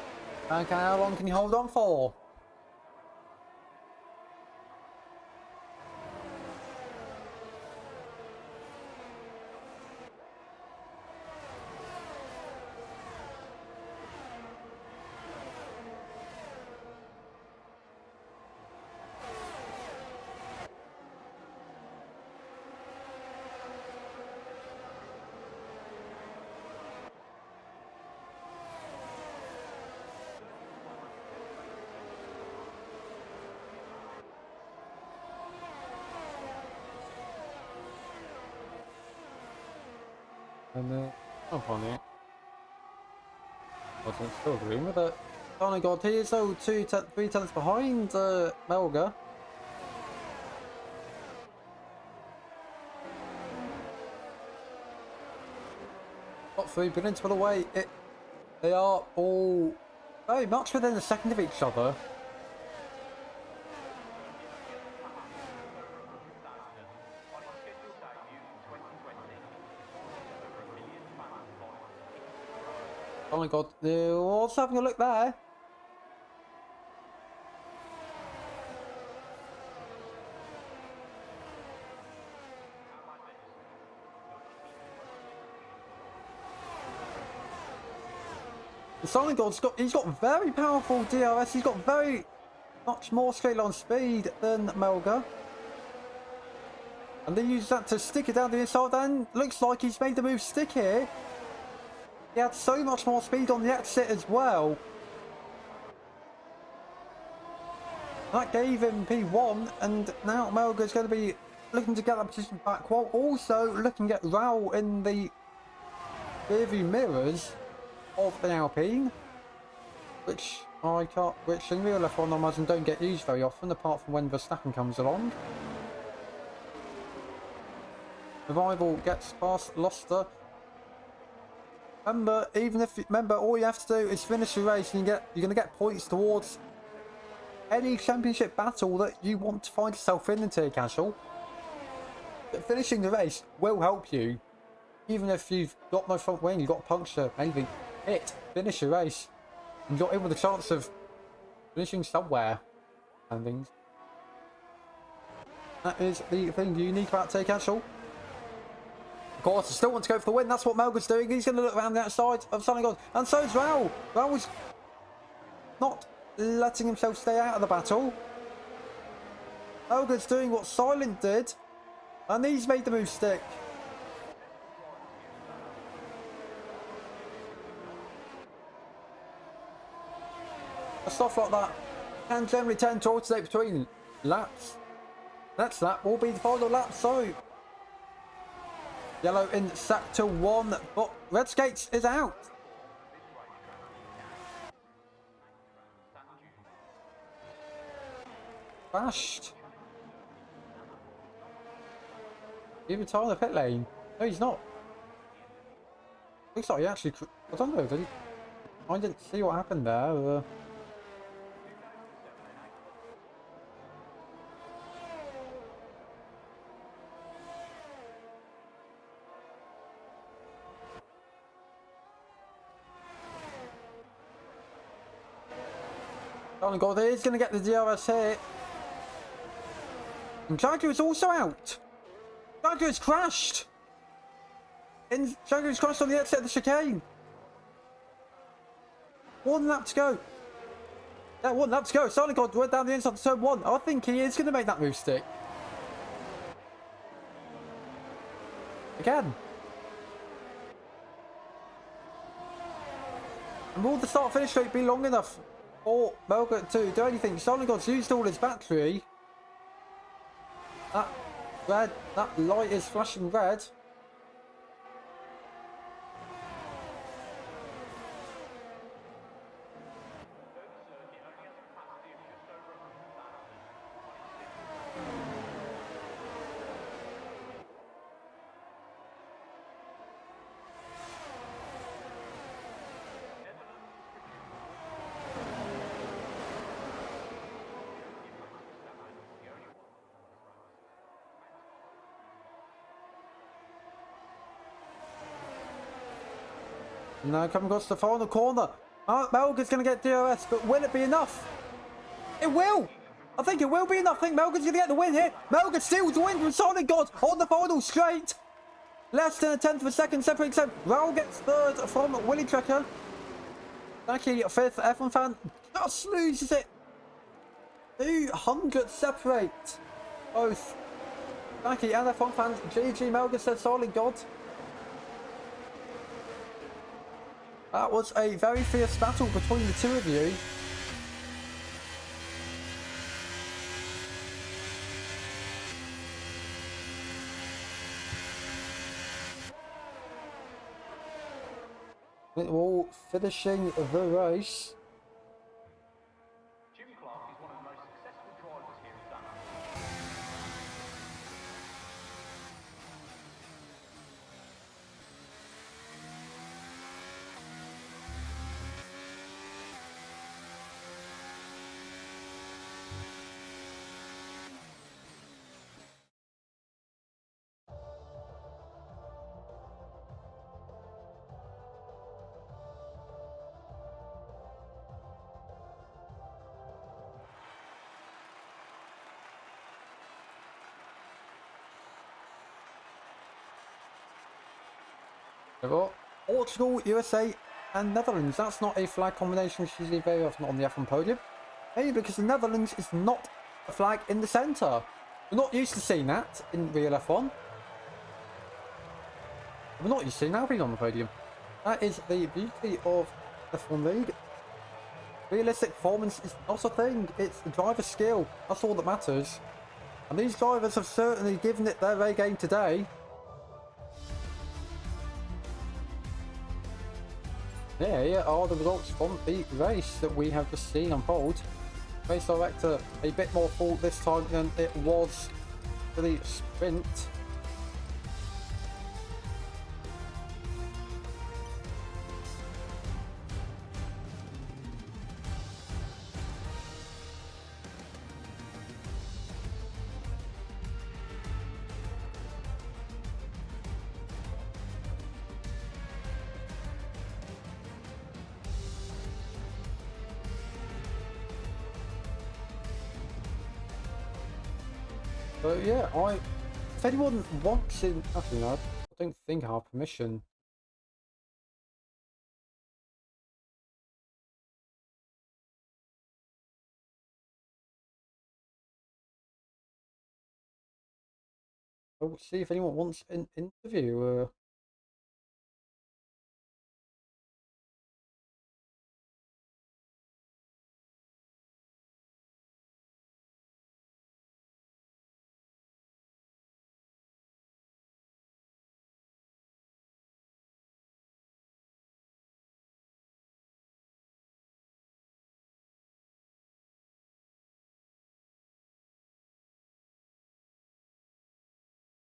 Okay, how long can you hold on for? And jump on it. Wasn't still agreeing with it. Oh my god, he is so 3 tenths behind Melga. Top 3 brilliant, by the way. They are all very much within a second of each other. Oh my god, what's having a look there? The Silent God's he's got very powerful DRS, he's got very much more straight line speed than Melga. And they use that to stick it down the inside, and looks like he's made the move stick here. He had so much more speed on the exit as well. That gave him P1, and now Melga's going to be looking to get that position back, while also looking at Raul in the rearview mirrors of the Alpine, which in real F1 I imagine don't get used very often, apart from when Verstappen comes along. Revival gets past Loster. Remember, all you have to do is finish the race, and you're going to get points towards any championship battle that you want to find yourself in Tier Casual. But finishing the race will help you, even if you've got no front wing, you've got a puncture, maybe finish the race, and you're in with a chance of finishing somewhere and things. That is the thing unique about Tier Casual. Of course, I still want to go for the win. That's what Melga's doing. He's going to look around the outside of Silent God. And so is Raul. Raul's not letting himself stay out of the battle. Melga's doing what Silent did. And he's made the move stick. stuff like that can generally tend to alternate between laps. Next lap will be the final lap, so yellow in sector 1, but red skates is out. Crashed. He retired the pit lane. No, he's not. Looks like he actually... I don't know, did he... I didn't see what happened there. Oh god, he is going to get the DRS here. And Jagger is also out. Jagger has crashed. Jagger has crashed on the exit of the chicane. 1 lap to go. Yeah, 1 lap to go. Silent God went down the inside of turn 1. I think he is going to make that move stick. Again. And will the start-finish straight be long enough for Melga to do anything? Silent God's used all his battery. That light is flashing red. Now coming across the final corner. Melga's going to get DRS, but will it be enough? It will! I think it will be enough. I think Melga's going to get the win here. Melga steals the win from Sonic God on the final straight. Less than a tenth of a second separates them. Raul gets third from Willie Trekker. Naki fifth. F1 fan just loses it. 200 separate both Naki and F1 fan. GG Melga says Sonic God. That was a very fierce battle between the two of you. We're all finishing the race. Portugal, USA and Netherlands. That's not a flag combination which is usually very often on the F1 podium. Maybe because the Netherlands is not a flag in the centre. We're not used to seeing that in real F1. We're not used to seeing Alpine on the podium. That is the beauty of F1 League. Realistic performance is not a thing. It's the driver's skill. That's all that matters. And these drivers have certainly given it their A game today. Yeah, here are the results from the race that we have just seen unfold. Race director a bit more full this time than it was for the sprint. So yeah, if anyone wants in, actually no, I don't think I have permission. I'll see if anyone wants an interview.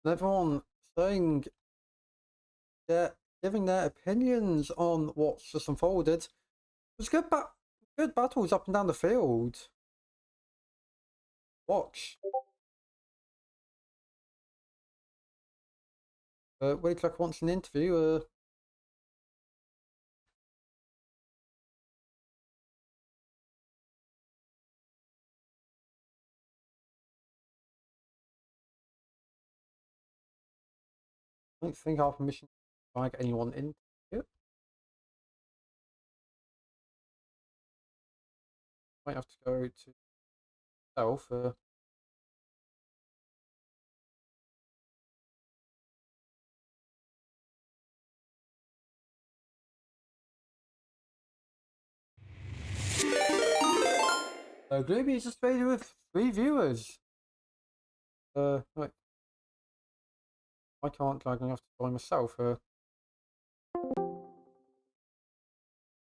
And everyone saying they're giving their opinions on what's just unfolded. There's good battles up and down the field. Watch. Wait wants an interview. I don't think our permission to drag anyone in here. Might have to go to self. Gloomy is just traded with 3 viewers. Right. I can't drag enough to join myself.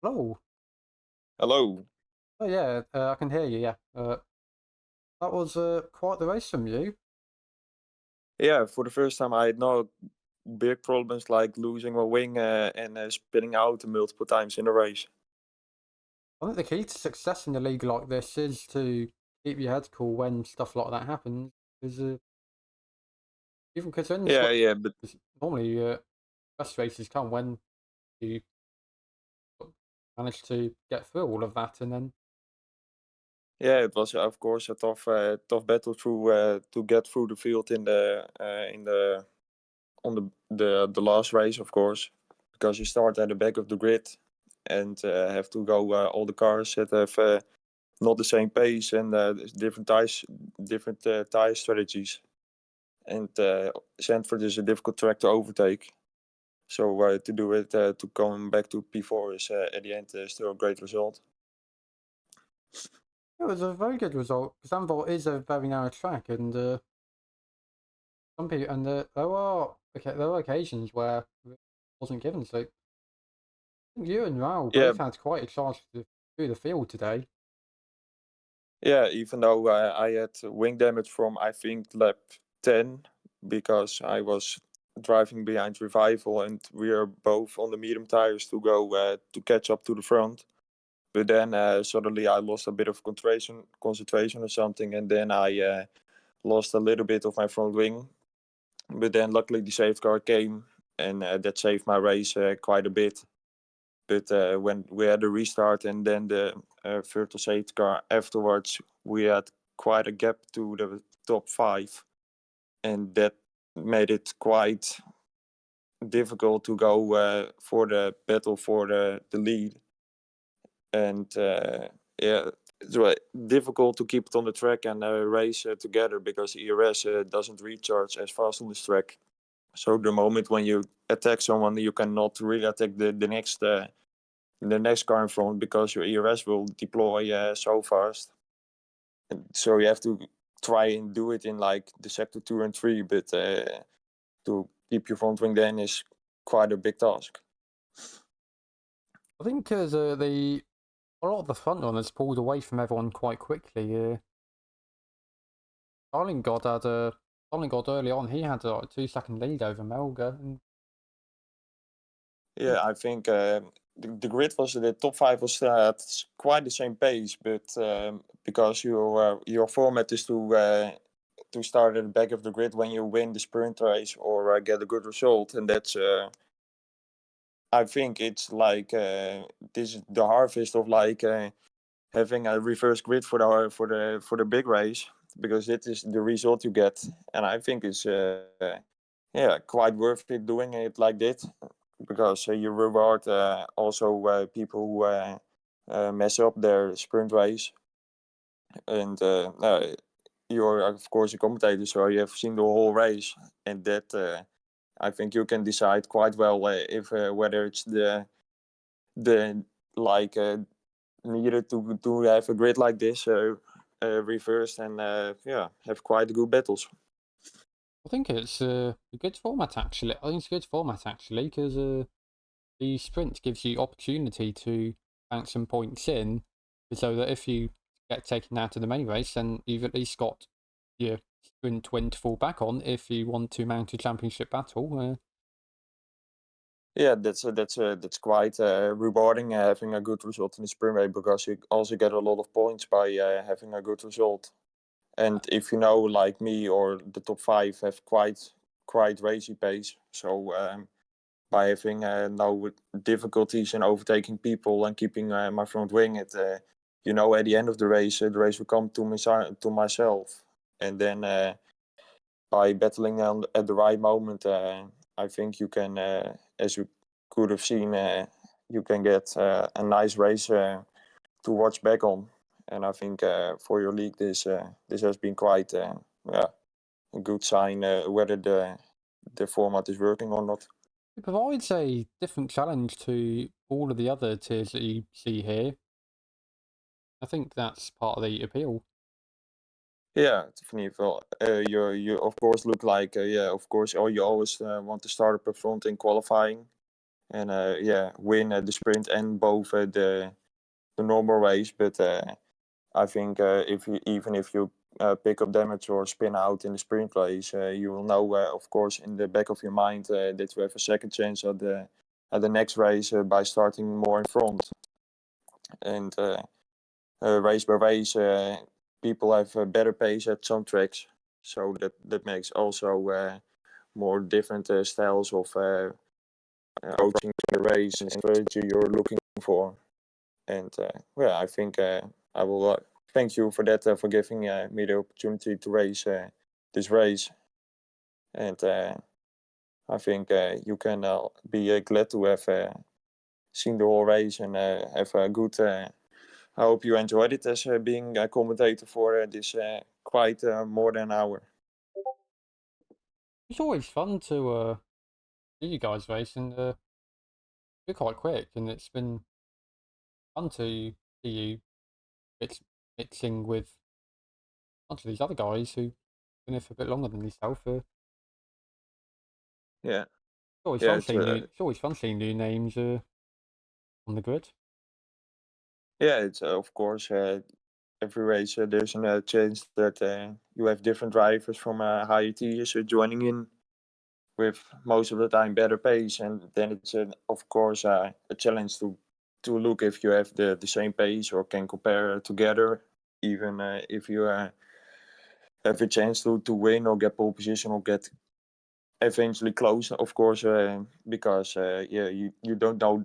Hello. Hello. Oh yeah, I can hear you. Yeah. That was quite the race from you. Yeah, for the first time I had no big problems like losing my wing and spinning out multiple times in the race. I think the key to success in a league like this is to keep your head cool when stuff like that happens. Because even considering Yeah, but normally best races come when you manage to get through all of that, and then yeah, it was of course a tough battle to get through the field in the on the last race, of course, because you start at the back of the grid and have to go all the cars that have not the same pace and different tire strategies. And Zandvoort is a difficult track to overtake. So to do it to come back to P4 is at the end still a great result. it was a very good result. Zandvoort is a very narrow track, and some people and there were occasions where it wasn't given. So I think you and Raul Yeah, both had quite a charge through the field today. yeah. Even though I had wing damage from I think lap 10 because I was driving behind Revival and we are both on the medium tires to go to catch up to the front. But then suddenly I lost a bit of concentration or something, and then I lost a little bit of my front wing. But then luckily the safeguard came and that saved my race quite a bit. But when we had a restart and then the virtual safety car afterwards, we had quite a gap to the top 5. And that made it quite difficult to go for the battle for the lead. And yeah, it's difficult to keep it on the track and race together because ERS doesn't recharge as fast on this track. So the moment when you attack someone, you cannot really attack the next car in front because your ERS will deploy so fast. And so you have to try and do it in like the sector 2 and 3, but to keep your front wing then is quite a big task. I think a lot of the front runners pulled away from everyone quite quickly. Darling God early on. He had a 2-second lead over Melga. And Yeah, I think the grid was the top 5 was at quite the same pace, but because your format is to start at the back of the grid when you win the sprint race or get a good result, and that's I think it's like this is the harvest of like having a reverse grid for the big race because it is the result you get, and I think it's yeah quite worth it doing it like that because you reward also people who mess up their sprint race, and you're of course a commentator, so you have seen the whole race, and that I think you can decide quite well if whether it's the like needed to have a grid like this reversed and yeah have quite good battles. I think it's a good format actually. I think it's a good format actually because the sprint gives you opportunity to bank some points in, so that if you get taken out of the main race, then you've at least got your sprint win to fall back on if you want to mount a championship battle. Yeah, that's quite rewarding having a good result in the sprint race because you also get a lot of points by having a good result. And if you know, like me or the top five have quite racy pace, so by having no difficulties in overtaking people and keeping my front wing, you know, at the end of the race will come to myself, and then by battling at the right moment, I think you can, as you could have seen, you can get a nice race to watch back on. And I think for your league, this has been quite yeah, a good sign whether the format is working or not. It provides a different challenge to all of the other tiers that you see here. I think that's part of the appeal. Yeah, definitely. Well, you of course look like yeah, of course. Oh, you always want to start up front in qualifying, and yeah, win the sprint and both the normal race. But I think if you even if you pick up damage or spin out in the sprint race, you will know, of course, in the back of your mind that you have a second chance at the next race by starting more in front. And race by race, people have a better pace at some tracks, so that makes also more different styles of approaching the race and strategy you're looking for. And yeah, I think I will thank you for that, for giving me the opportunity to race this race. And I think you can be glad to have seen the whole race and have a good. I hope you enjoyed it as being a commentator for this quite more than an hour. It's always fun to see you guys race, and you're quite quick, and it's been fun to see you mixing with a bunch of these other guys who've been here for a bit longer than yourself. Yeah, Always yeah, fun seeing new. It's always fun seeing new names on the grid. yeah. It's of course every race there's a chance that you have different drivers from higher tiers joining in with most of the time better pace, and then it's of course a challenge to look if you have the same pace or can compare together, even if you have a chance to win or get pole position or get eventually close, of course, because yeah, you don't know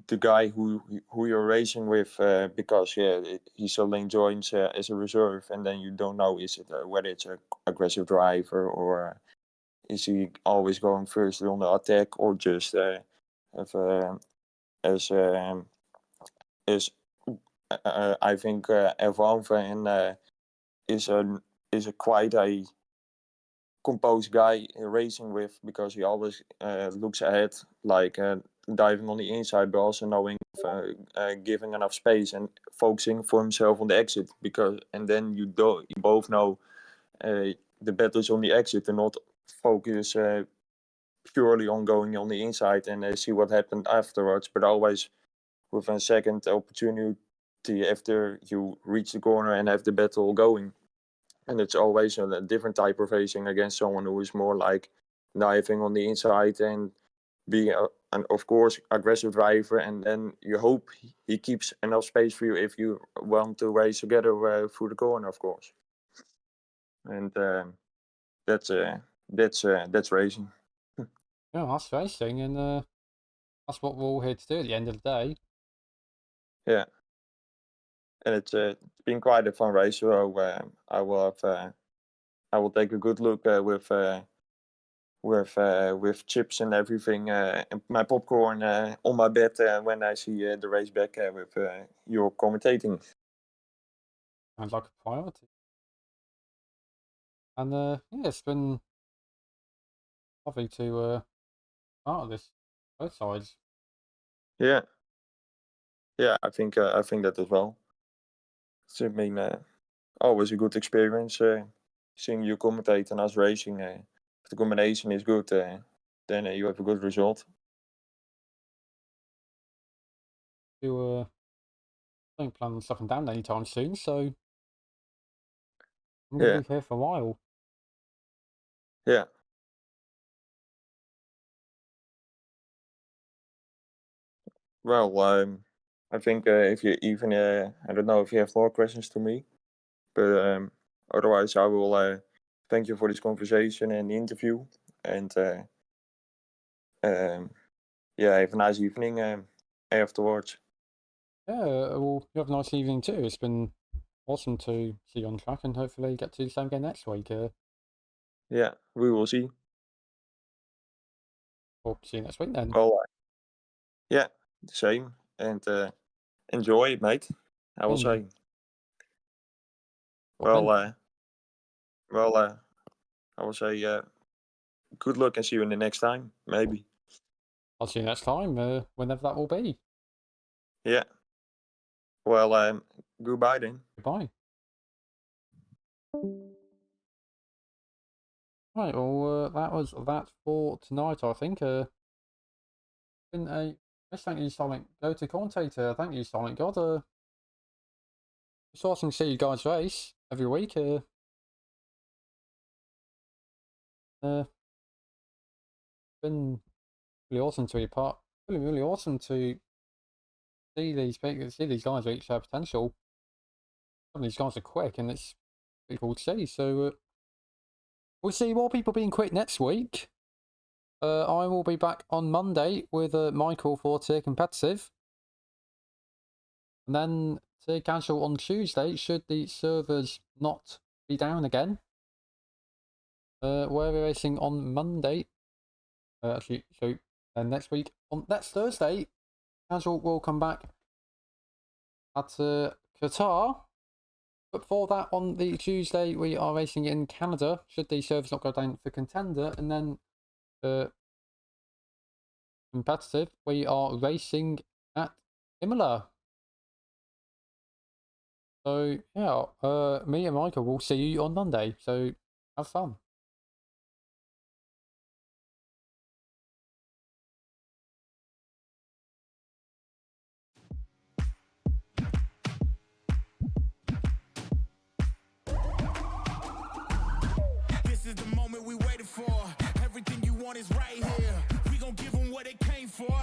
the guy who you're racing with because yeah, he suddenly joins as a reserve, and then you don't know is it whether it's a aggressive driver or is he always going first on the attack or just have, as is I think F1 fan is a is a quite a composed guy racing with because he always looks ahead, like diving on the inside, but also knowing giving enough space and focusing for himself on the exit. Because and then you both know the battle is on the exit and not focus purely on going on the inside and see what happened afterwards, but always with a second opportunity after you reach the corner and have the battle going. And it's always a different type of racing against someone who is more like diving on the inside and being and of course aggressive driver, and then you hope he keeps enough space for you if you want to race together through the corner, of course. And that's that's racing. Yeah, that's racing, and that's what we're all here to do at the end of the day. Yeah, and it's been quite a fun race. So I will take a good look with chips and everything, and my popcorn on my bed when I see the race back with your commentating. Sounds like a priority. And yeah, it's been lovely to part of this, both sides. Yeah, yeah, I think that as well. It's I mean always a good experience seeing you commentate and us racing. If the combination is good, then you have a good result. To don't plan on stopping down anytime soon, so I'm going to Yeah. be here for a while. Yeah. Well, I think if you even, I don't know if you have more questions to me, but otherwise I will thank you for this conversation and interview, and yeah, have a nice evening afterwards. Yeah, well, you have a nice evening too. It's been awesome to see you on track and hopefully get to do the same again next week. Yeah, we will see. Or see you next week then. Well, yeah, the same, and enjoy it, mate. I will And you. say. Drop in. Well, I will say good luck and see you in the next time, maybe. I'll see you next time, whenever that will be. Yeah. Well, goodbye then. Goodbye. Right, well, that was that for tonight, I think. Been a nice thank you, Silent. Go to commentator. Thank you, Silent God. It's awesome to see you guys race every week. Been really awesome to be part. Really awesome to see these guys reach their potential. Some of these guys are quick, and it's pretty cool to see. So we'll see more people being quick next week. I will be back on Monday with Michael for tier competitive, and then tier casual on Tuesday. Should the servers not be down again, we're racing on Monday. Actually, so next week on next Thursday, casual will come back at Qatar. But for that, on the Tuesday, we are racing in Canada. Should the servers not go down for contender, and then competitive, we are racing at Imola. So yeah, me and Michael will see you on Monday. So have fun. This is the moment we waited for. Everything you want is right here. We gon' give them what they came for.